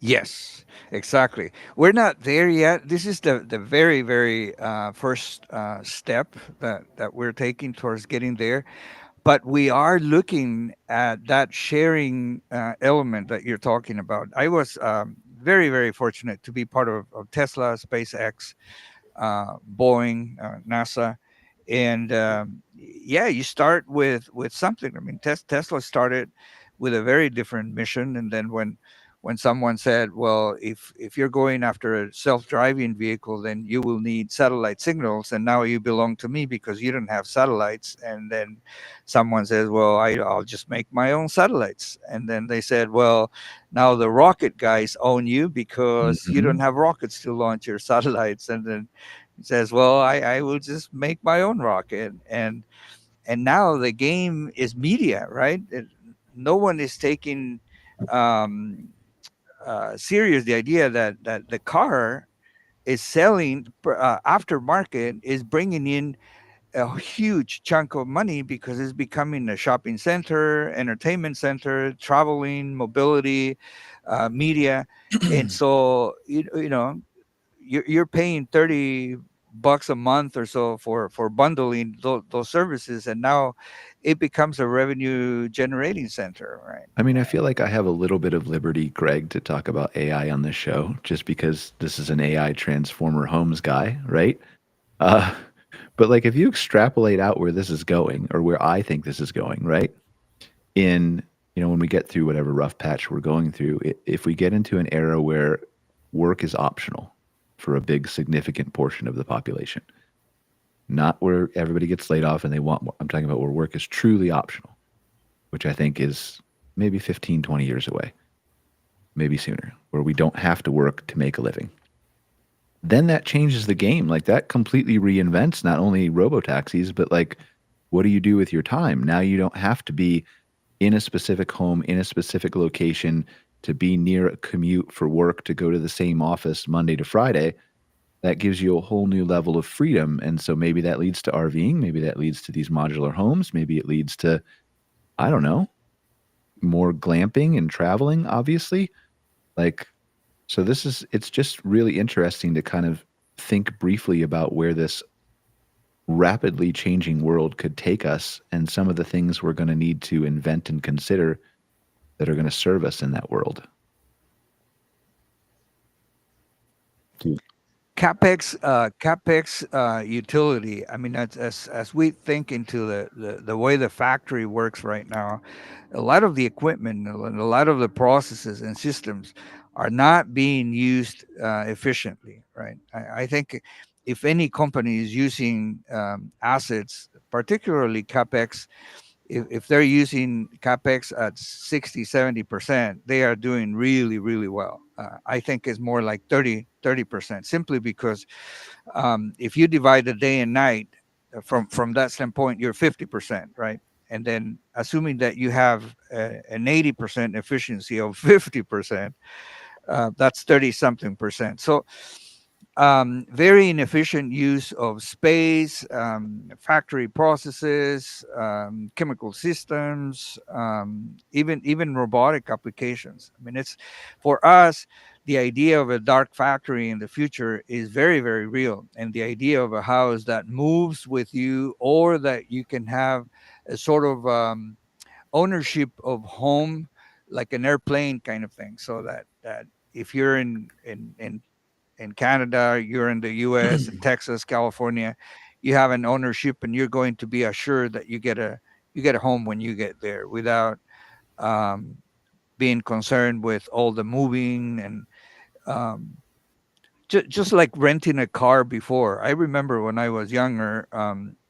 Yes, exactly. We're not there yet. This is the very, very first step that we're taking towards getting there. But we are looking at that sharing element that you're talking about. I was very, very fortunate to be part of Tesla, SpaceX, Boeing, NASA, and yeah, you start with something. I mean, Tesla started with a very different mission, and then when someone said, well, if you're going after a self-driving vehicle, then you will need satellite signals, and now you belong to me because you don't have satellites. And then someone says, well, I'll just make my own satellites. And then they said, well, now the rocket guys own you because you don't have rockets to launch your satellites. And then he says, well, I will just make my own rocket. And now the game is media, right? No one is taking serious the idea that the car is selling aftermarket is bringing in a huge chunk of money because it's becoming a shopping center, entertainment center, traveling, mobility, media. And so you know you're paying $30 a month or so for bundling those services, and now it becomes a revenue generating center, right? I mean, I feel like I have a little bit of liberty, Greg, to talk about AI on this show, just because this is an AI transformer homes guy, right? But like, if you extrapolate out where this is going, or where I think this is going, right? In, when we get through whatever rough patch we're going through, if we get into an era where work is optional for a big significant portion of the population, not where everybody gets laid off and they want more. I'm talking about where work is truly optional, which I think is maybe 15, 20 years away, maybe sooner, where we don't have to work to make a living. Then that changes the game. Like, that completely reinvents not only robo-taxis, but like, what do you do with your time? Now you don't have to be in a specific home, in a specific location, to be near a commute for work, to go to the same office Monday to Friday. That gives you a whole new level of freedom. And so maybe that leads to RVing. Maybe that leads to these modular homes. Maybe it leads to, I don't know, more glamping and traveling, obviously. Like, so it's just really interesting to kind of think briefly about where this rapidly changing world could take us and some of the things we're going to need to invent and consider that are going to serve us in that world. capex utility. I mean, as we think into the way the factory works right now, a lot of the equipment and a lot of the processes and systems are not being used efficiently, right? I think if any company is using assets, particularly capex, if they're using capex at 60-70%, they are doing really, really well. I think it's more like 30%, simply because if you divide the day and night from that standpoint, you're 50%, right? And then assuming that you have an 80% efficiency of 50%, that's 30 something percent. So very inefficient use of space, factory processes, chemical systems, even robotic applications. I mean, it's, for us, the idea of a dark factory in the future is very, very real, and the idea of a house that moves with you, or that you can have a sort of ownership of home, like an airplane kind of thing, so that if you're in Canada, you're in the US, in Texas, California, you have an ownership, and you're going to be assured that you get a home when you get there, without being concerned with all the moving and just like renting a car before. I remember when I was younger,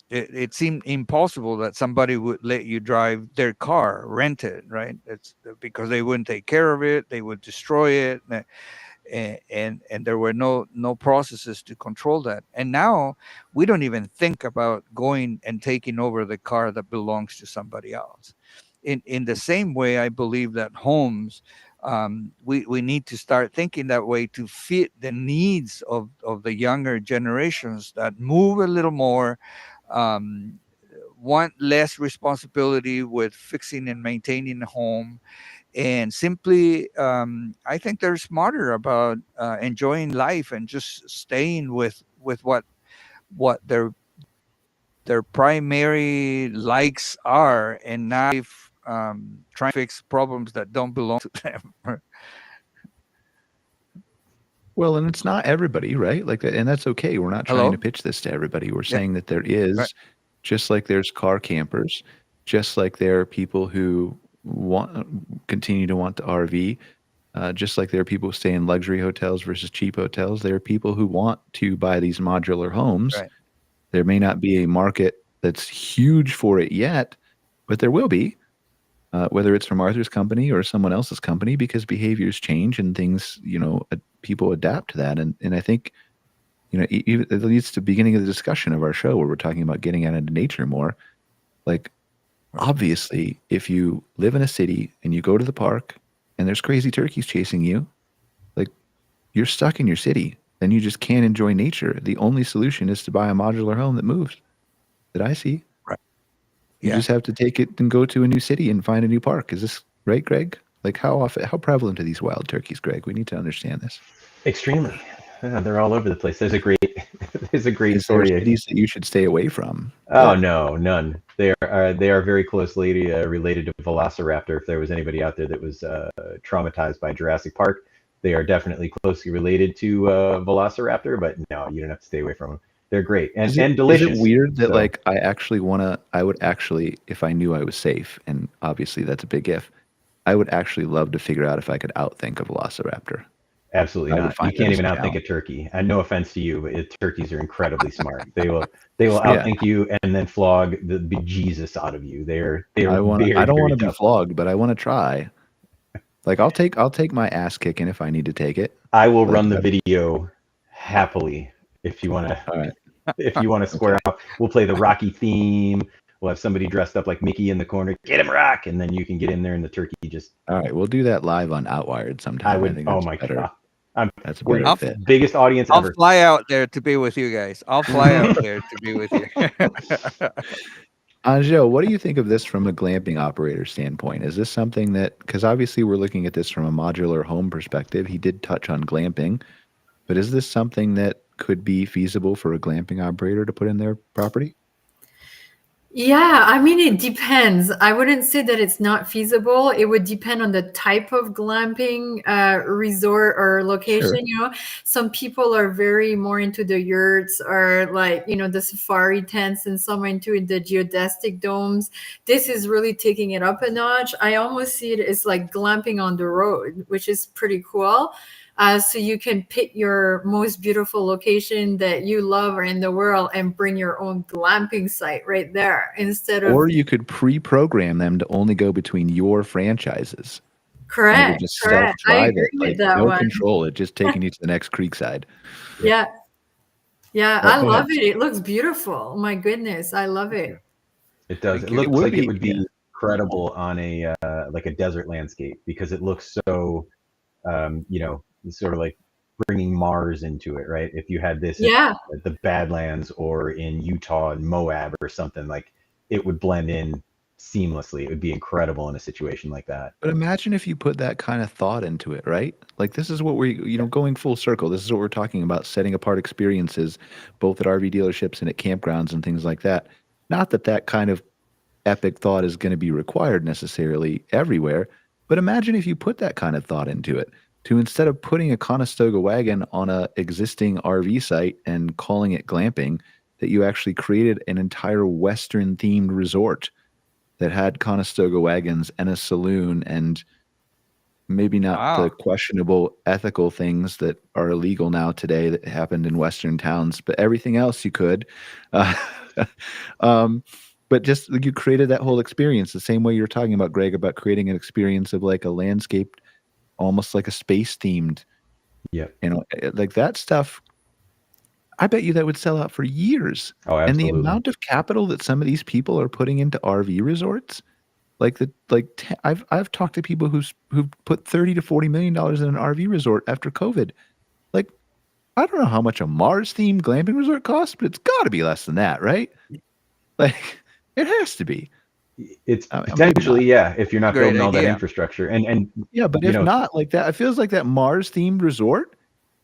it seemed impossible that somebody would let you drive their car rented, right? It's because they wouldn't take care of it, they would destroy it. And there were no processes to control that. And now we don't even think about going and taking over the car that belongs to somebody else. In the same way, I believe that homes, we need to start thinking that way, to fit the needs of the younger generations that move a little more, want less responsibility with fixing and maintaining the home, and simply I think they're smarter about enjoying life and just staying with what their primary likes are, and not trying to fix problems that don't belong to them. Well, and it's not everybody, right? Like, and that's okay. We're not trying Hello? to pitch this to everybody. We're Yeah, saying that there right. is, just like there's car campers, just like there are people who continue to want to RV, just like there are people who stay in luxury hotels versus cheap hotels. There are people who want to buy these modular homes. Right. There may not be a market that's huge for it yet, but there will be. Whether it's from Arthur's company or someone else's company, because behaviors change and things, people adapt to that. And I think, it leads to the beginning of the discussion of our show, where we're talking about getting out into nature more. Like, obviously, if you live in a city and you go to the park and there's crazy turkeys chasing you, like, you're stuck in your city. Then you just can't enjoy nature. The only solution is to buy a modular home that moves, that I see. Right. You Yeah. just have to take it and go to a new city and find a new park. Is this right, Greg? Like, how prevalent are these wild turkeys, Greg? We need to understand this. Extremely. Yeah, they're all over the place. There's a great Is there story. cities that you should stay away from? Oh no, none. They are very closely related to Velociraptor. If there was anybody out there that was traumatized by Jurassic Park, they are definitely closely related to Velociraptor. But no, you don't have to stay away from them. They're great and delicious. Is it weird that, So, like, I would actually, if I knew I was safe, and obviously that's a big if, I would actually love to figure out if I could outthink a Velociraptor. absolutely I would not. You find that can't as even a outthink a challenge. turkey. And no offense to you, but turkeys are incredibly smart. They will outthink you and then flog the bejesus out of you. They're I don't very want to be tough. flogged, but I want to try. Like, I'll take my ass kicking if I need to take it. I will Like, run the video happily if you want to. all right. If you want to square up, we'll play the Rocky theme. We'll have somebody dressed up like Mickey in the corner. Get him, Rock, and then you can get in there, and the turkey just. All right, we'll do that live on Outwired sometime. I would. think Oh that's my better. god! That's a We're better fit. biggest audience I'll ever. fly out there to be with you guys. I'll fly out there to be with you. Angele, what do you think of this from a glamping operator standpoint? Is this something that, because obviously we're looking at this from a modular home perspective, he did touch on glamping, but is this something that could be feasible for a glamping operator to put in their property? Yeah, I mean, it depends. I wouldn't say that it's not feasible. It would depend on the type of glamping resort or location. Sure. Some people are very more into the yurts or the safari tents, and some are into the geodesic domes. This is really taking it up a notch. I almost see it as like glamping on the road, which is pretty cool. so you can pick your most beautiful location that you love or in the world and bring your own glamping site right there instead of. Or you could pre-program them to only go between your franchises. And it would Correct. just Correct. I self-drive agree it, with like that no one. control. It just taking you to the next creekside. Yeah. Yeah. Well, I go love ahead. it. It looks beautiful. My goodness. I love it. It does. It It looks would like be, it would be incredible on a like a desert landscape because it looks so, you know, sort of like bringing Mars into it, right? If you had this Yeah. in the Badlands or in Utah and Moab or something, like it would blend in seamlessly. It would be incredible in a situation like that. But imagine if you put that kind of thought into it, right? Like this is what we're going full circle. This is what we're talking about, setting apart experiences, both at RV dealerships and at campgrounds and things like that. Not that that kind of epic thought is going to be required necessarily everywhere, but imagine if you put that kind of thought into it. To instead of putting a Conestoga wagon on a existing RV site and calling it glamping, that you actually created an entire Western themed resort that had Conestoga wagons and a saloon and maybe not the Wow. questionable ethical things that are illegal now today that happened in Western towns, but everything else you could. Uh, but just you created that whole experience the same way you were talking about, Greg, about creating an experience of like a landscape, almost like a space themed, Yep. Like that stuff. I bet you that would sell out for years. Oh, And the absolutely. amount of capital that some of these people are putting into RV resorts, I've talked to people who've put $30 to $40 million in an RV resort after COVID. Like, I don't know how much a Mars themed glamping resort costs, but it's got to be less than that, right? Like, it has to be. It's Maybe potentially, not. yeah, if you're not Great building all that idea. infrastructure. And Yeah, but you if know, not, like that, it feels like that Mars themed resort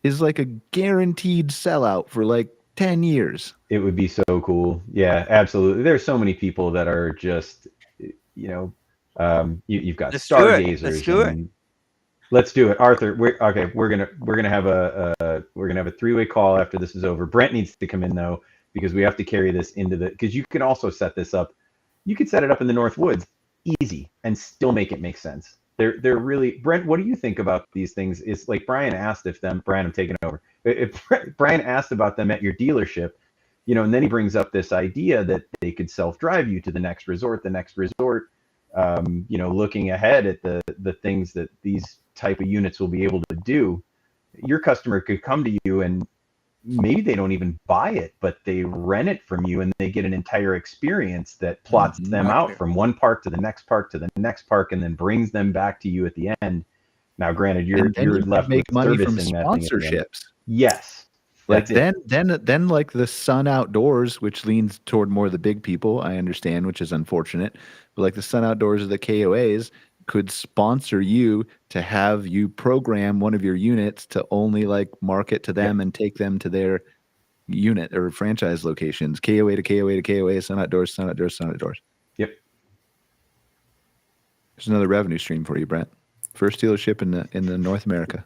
is like a guaranteed sellout for like 10 years. it would be so cool. Yeah, absolutely. There's so many people that are just, you know, you've got Let's do it. stargazers Let's do it. and let's do it. Arthur, we're gonna have a three-way call after this is over. Brent needs to come in though, because we have to carry this into because you can also set this up. You could set it up in the North Woods easy and still make it make sense. They're really, Brent, what do you think about these things? Is like Brian asked Brian, I'm taking over. If Brian asked about them at your dealership, you know, and then he brings up this idea that they could self-drive you to the next resort, you know, looking ahead at the things that these type of units will be able to do. Your customer could come to you and maybe they don't even buy it, but they rent it from you and they get an entire experience that plots them out Exactly. from one park to the next park to the next park and then brings them back to you at the end. Now, granted, you're And then you left make with money from servicing that thing at the end. sponsorships. Yes. Like That's it. then like the Sun Outdoors, which leans toward more the big people, I understand, which is unfortunate. But like the Sun Outdoors of the KOAs could sponsor you to have you program one of your units to only like market to them and take them to their unit or franchise locations. KOA to KOA to KOA, Sun Outdoors, Sun Outdoors, Sun Outdoors. Yep. There's another revenue stream for you, Brent. First dealership in the North America.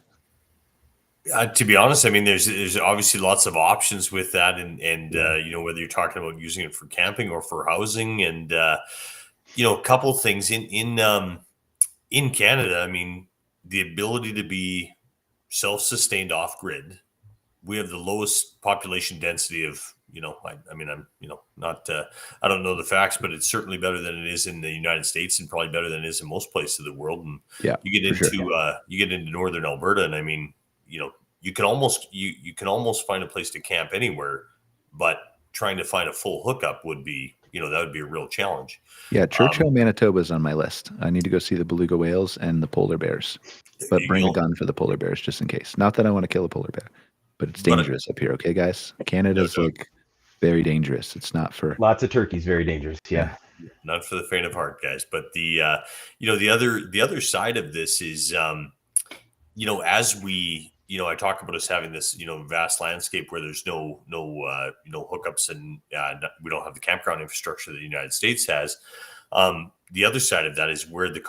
To be honest, I mean, there's obviously lots of options with that, and you know, whether you're talking about using it for camping or for housing, and you know, a couple of things in Canada. I mean, the ability to be self-sustained off grid. We have the lowest population density of, you know, I mean, I'm, you know, not, I don't know the facts, but it's certainly better than it is in the United States and probably better than it is in most places of the world. And Yeah, you get for into, sure. you get into northern Alberta, and I mean, you know, you can almost find a place to camp anywhere, but trying to find a full hookup would be, you know, that would be a real challenge. Yeah, Churchill, Manitoba is on my list. I need to go see the beluga whales and the polar bears, but bring a gun for the polar bears just in case. Not that I want to kill a polar bear, but it's dangerous up here. Okay, guys, Canada's like very dangerous. It's not for Lots of turkeys, very dangerous. Yeah. Not for the faint of heart, guys. But the you know, the other side of this is you know, as we, you know, I talk about us having this, you know, vast landscape where there's no you know, hookups, and we don't have the campground infrastructure that the United States has. The other side of that is where the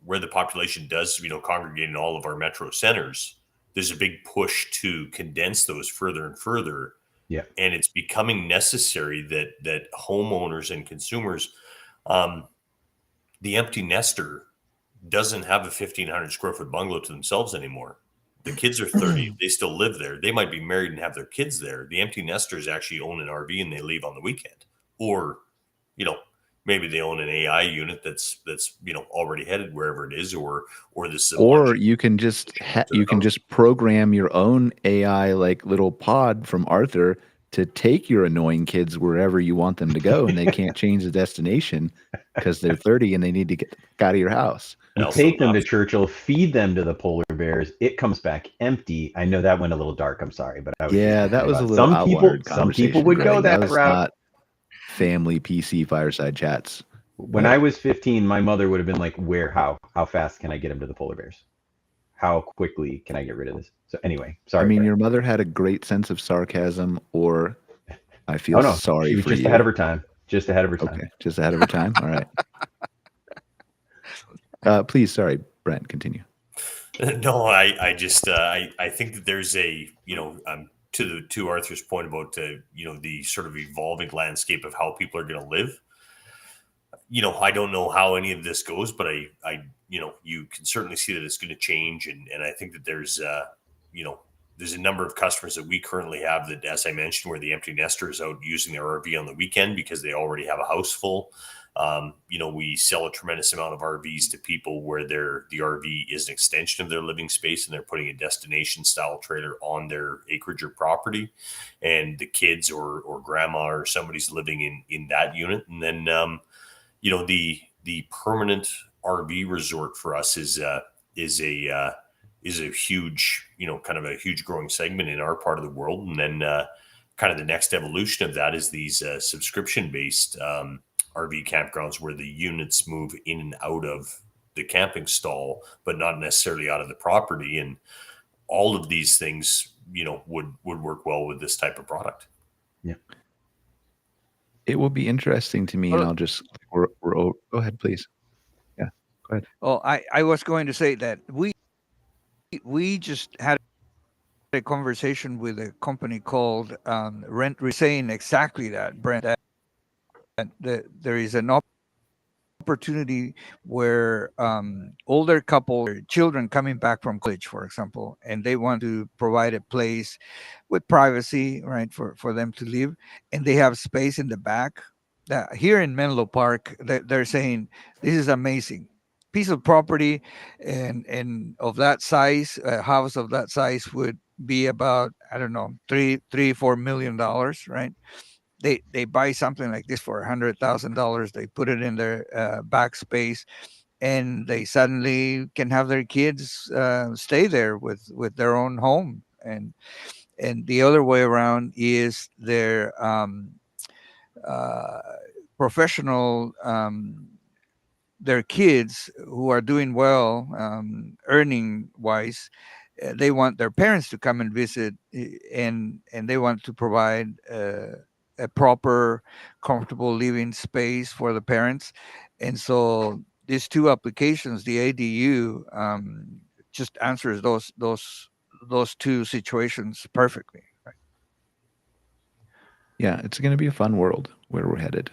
where the population does, you know, congregate in all of our metro centers. There's a big push to condense those further and further. Yeah. And it's becoming necessary that homeowners and consumers, the empty nester doesn't have a 1,500 square foot bungalow to themselves anymore. The kids are 30. They still live there. They might be married and have their kids there. The empty nesters actually own an RV and they leave on the weekend. Or, maybe they own an AI unit that's already headed wherever it is, or this is or you can just program your own AI like little pod from Arthur to take your annoying kids wherever you want them to go, and they can't change the destination because they're 30 and they need to get out of your house. You take them to Churchill, feed them to the polar bears. It comes back empty. I know that went a little dark. I'm sorry, but I was that was a little some people would go that route. Not family PC fireside chats. When I was 15, my mother would have been like, how fast can I get them to the polar bears? How quickly can I get rid of this? So anyway, sorry. I mean, your mother had a great sense of sarcasm, or I feel sorry she was for just you. ahead of her time. Just ahead of her time. Okay, just ahead of her time. All right. Please, sorry, Brent, continue. No, I just I think that there's a to Arthur's point about the sort of evolving landscape of how people are going to live. I don't know how any of this goes, but I you can certainly see that it's going to change, and I think that there's there's a number of customers that we currently have that, as I mentioned, where the empty nester is out using their RV on the weekend because they already have a house full. We sell a tremendous amount of RVs to people where the RV is an extension of their living space and they're putting a destination style trailer on their acreage or property, and the kids or grandma or somebody's living in that unit. And then, the permanent RV resort for us is a huge, kind of a huge growing segment in our part of the world. And then, kind of the next evolution of that is these subscription based, RV campgrounds where the units move in and out of the camping stall, but not necessarily out of the property. And all of these things, would work well with this type of product. Yeah. It will be interesting to me, and I'll just go ahead, please. Yeah, go ahead. Oh, I was going to say that we just had a conversation with a company called Rent, saying exactly that, Brent. That there is an opportunity where older couple, children coming back from college, for example, and they want to provide a place with privacy, right, for them to live, and they have space in the back. Here in Menlo Park, they're saying this is amazing piece of property, and of that size, a house of that size would be about, I don't know, $4 million, right? They buy something like this for $100,000. They put it in their back space, and they suddenly can have their kids stay there with their own home. And the other way around is their professional, their kids who are doing well, earning wise. They want their parents to come and visit, and they want to provide a proper, comfortable living space for the parents. And so these two applications, the ADU, just answers those two situations perfectly. Right? Yeah, it's going to be a fun world where we're headed.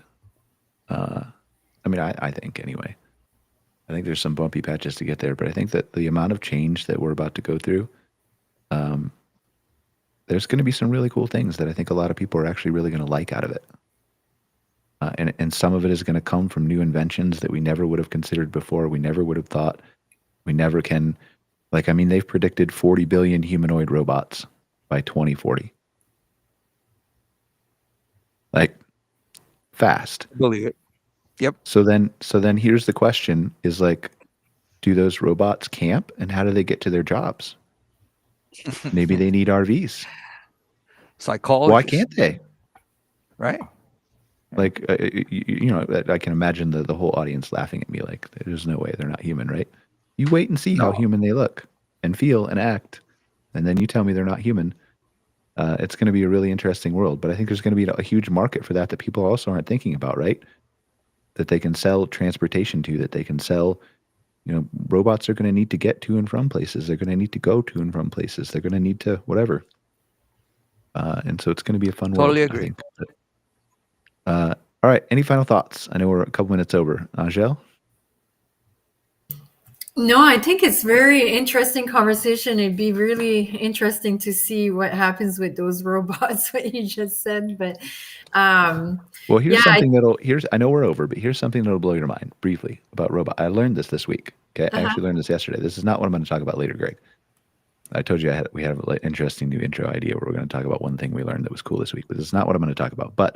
I mean, I think anyway. I think there's some bumpy patches to get there, but I think that the amount of change that we're about to go through, there's going to be some really cool things that I think a lot of people are actually really going to like out of it. And some of it is going to come from new inventions that we never would have considered before. We never would have thought. We never can. Like, I mean, they've predicted 40 billion humanoid robots by 2040. Like, fast. Believe it. Yep. So then here's the question is like, do those robots camp, and how do they get to their jobs? Maybe they need RVs. Psychologists. Why can't they? Right. Like, I can imagine the whole audience laughing at me like, there's no way they're not human, right? You wait and see how human they look and feel and act, and then you tell me they're not human. It's going to be a really interesting world, but I think there's going to be a huge market for that people also aren't thinking about, right? That they can sell transportation to, that they can sell, robots are going to need to get to and from places. They're going to need to go to and from places. They're going to need to whatever. And so it's going to be a fun world. Totally agree. All right. Any final thoughts? I know we're a couple minutes over. Angele? No, I think it's very interesting conversation. It'd be really interesting to see what happens with those robots, what you just said. But Well, here's yeah, something I know we're over, but here's something that'll blow your mind briefly about robot. I learned this week. Okay. I actually learned this yesterday. This is not what I'm going to talk about later, Greg. I told you we had an interesting new intro idea where we're going to talk about one thing we learned that was cool this week, but this is not what I'm going to talk about. But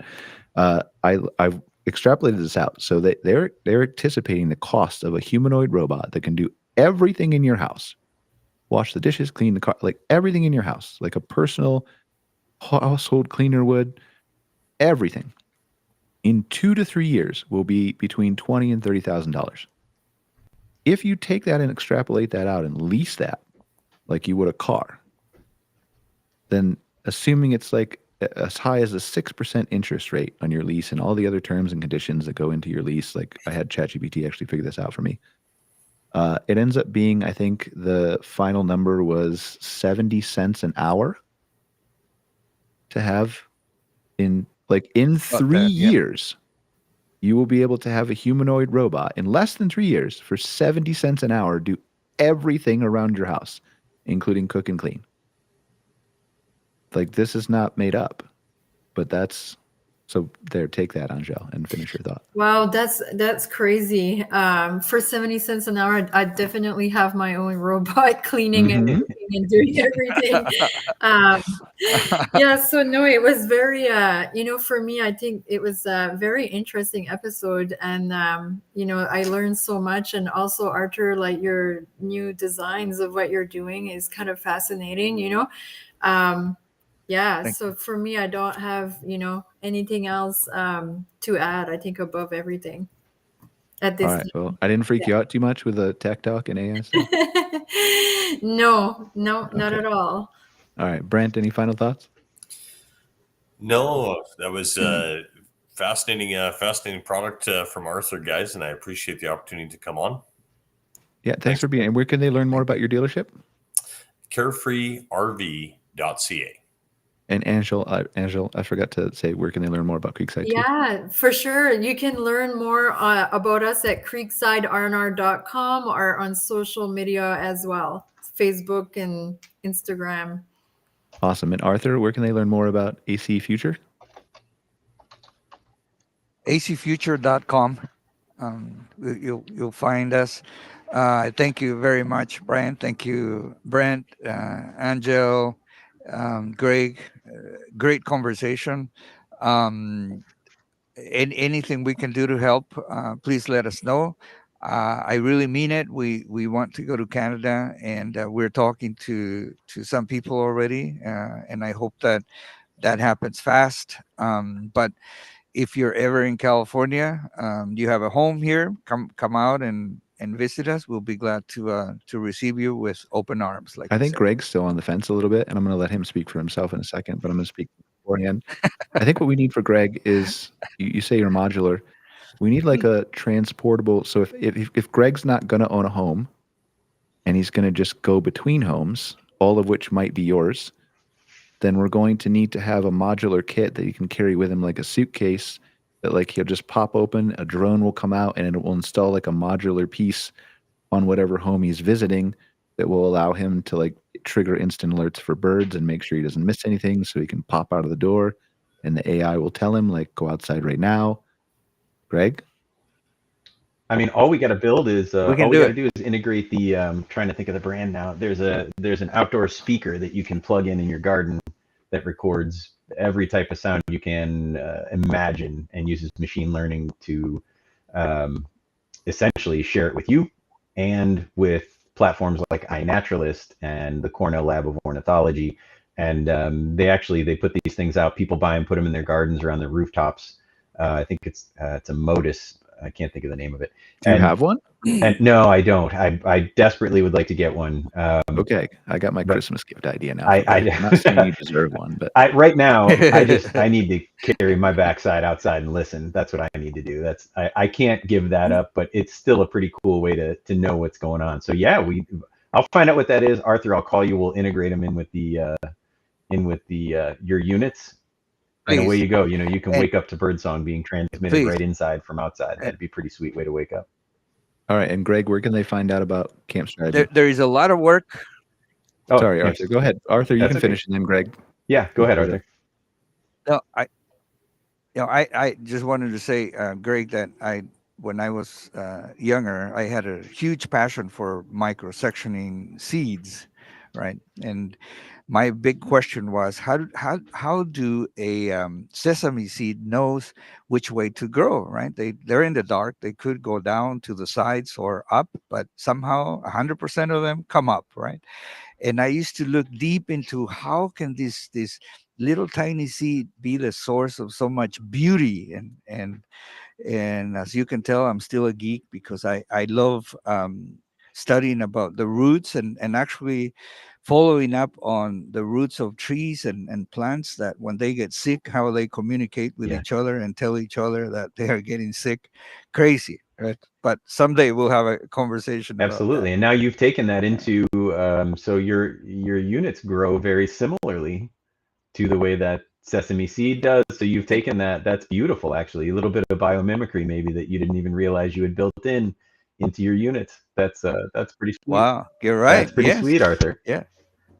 I've extrapolated this out. So they're anticipating the cost of a humanoid robot that can do everything in your house. Wash the dishes, clean the car, like everything in your house, like a personal household cleaner would, everything. In 2 to 3 years will be between $20,000 and $30,000. If you take that and extrapolate that out and lease that like you would a car, then assuming it's like as high as a 6% interest rate on your lease and all the other terms and conditions that go into your lease, like I had ChatGPT actually figure this out for me. It ends up being, I think the final number was 70 cents an hour to have in 3 years. You will be able to have a humanoid robot in less than 3 years for 70 cents an hour do everything around your house, including cook and clean. Like, this is not made up, but that's so there. Take that, Angele, and finish your thought. Wow, that's crazy. For 70 cents an hour, I definitely have my own robot cleaning and cooking and doing everything. Yeah, so no, it was very, for me, I think it was a very interesting episode. And, I learned so much. And also, Arthur, like your new designs of what you're doing is kind of fascinating, Yeah, so for me, I don't have, anything else to add, I think, above everything at this All right. Well, I didn't freak you out too much with the tech talk and AI stuff? No, not at all. All right. Brent, any final thoughts? No, that was fascinating product from Arthur, guys, and I appreciate the opportunity to come on. Yeah, thanks for being here. Where can they learn more about your dealership? CarefreeRV.ca. And Angele, I forgot to say, where can they learn more about Creekside? Yeah, for sure. You can learn more about us at creeksidernr.com or on social media as well, Facebook and Instagram. Awesome. And Arthur, where can they learn more about AC Future? acfuture.com. You'll find us. Thank you very much, Brian. Thank you, Brent, Angele, Greg. Great conversation. Anything we can do to help, please let us know. I really mean it. We want to go to Canada, and we're talking to some people already, and I hope that happens fast. But if you're ever in California, you have a home here, come out and visit us. We'll be glad to receive you with open arms. Like I think Greg's still on the fence a little bit, and I'm going to let him speak for himself in a second, but I'm going to speak beforehand. I think what we need for Greg is, you say you're modular. We need like a transportable. So if Greg's not going to own a home and he's going to just go between homes, all of which might be yours, then we're going to need to have a modular kit that you can carry with him, like a suitcase that like he'll just pop open, a drone will come out, and it will install like a modular piece on whatever home he's visiting that will allow him to like trigger instant alerts for birds and make sure he doesn't miss anything, so he can pop out of the door and the AI will tell him like, go outside right now. Greg? I mean, all we got to build is We got to do is integrate the. Trying to think of the brand now. There's an outdoor speaker that you can plug in your garden that records every type of sound you can imagine and uses machine learning to essentially share it with you and with platforms like iNaturalist and the Cornell Lab of Ornithology. And they put these things out. People buy them, put them in their gardens or on their rooftops. I think it's a Modus. I can't think of the name of it. Do you have one? And no, I don't. I desperately would like to get one. Okay, I got my Christmas gift idea now. I'm not saying you deserve one, but right now I need to carry my backside outside and listen. That's what I need to do. I can't give that up, but it's still a pretty cool way to know what's going on. So yeah, I'll find out what that is. Arthur, I'll call you. We'll integrate them in with the your units. And away you go. You can wake up to birdsong being transmitted right inside from outside. That'd be a pretty sweet way to wake up. All right. And Greg, where can they find out about Camp Strategy? There is a lot of work. Oh, Sorry, yes. Arthur. Go ahead. Arthur, you That's can okay. finish, and then Greg. Yeah, go ahead, Arthur. No, I just wanted to say, Greg, that when I was younger, I had a huge passion for microsectioning seeds, right? And my big question was, how do a sesame seed knows which way to grow, right? They're in the dark. They could go down to the sides or up, but somehow 100% of them come up, right? And I used to look deep into how can this little tiny seed be the source of so much beauty, and as you can tell, I'm still a geek because I love studying about the roots and actually following up on the roots of trees and plants, that when they get sick, how they communicate with Yeah. each other and tell each other that they are getting sick. Crazy, right? But someday we'll have a conversation Absolutely. about And now you've taken that into so your units grow very similarly to the way that sesame seed does. So you've taken that. That's beautiful, actually. A little bit of biomimicry, maybe, that you didn't even realize you had built into your units. That's pretty that. sweet. Wow, you're That's right. pretty Yes. sweet, Arthur. Yeah.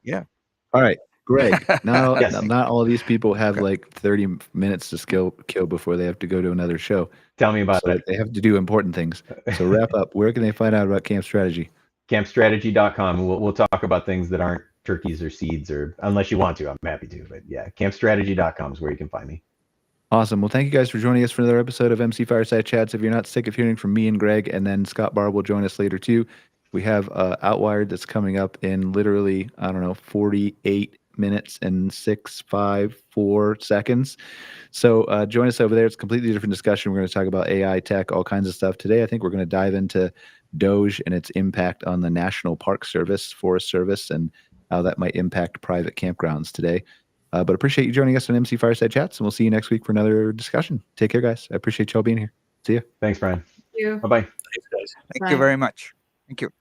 Yeah. All right, Greg. Not Yes. not all of these people have Okay. like 30 minutes to kill before they have to go to another show. Tell me about So it. they have to do important things. So wrap up. Where can they find out about Camp Strategy? Campstrategy.com. We'll talk about things that aren't turkeys or seeds, or unless you want to, I'm happy to. But yeah, campstrategy.com is where you can find me. Awesome. Well, thank you guys for joining us for another episode of MC Fireside Chats. If you're not sick of hearing from me and Greg, and then Scott Barr will join us later too. We have Outwired that's coming up in literally, 48 minutes and 4 seconds. So join us over there. It's a completely different discussion. We're going to talk about AI, tech, all kinds of stuff. Today, I think we're going to dive into Doge and its impact on the National Park Service, Forest Service, and how that might impact private campgrounds today. But appreciate you joining us on MC Fireside Chats, and we'll see you next week for another discussion. Take care, guys. I appreciate y'all being here. See ya. Thank you. Thank you. Bye-bye. Thanks, guys. Thank you very much. Thank you.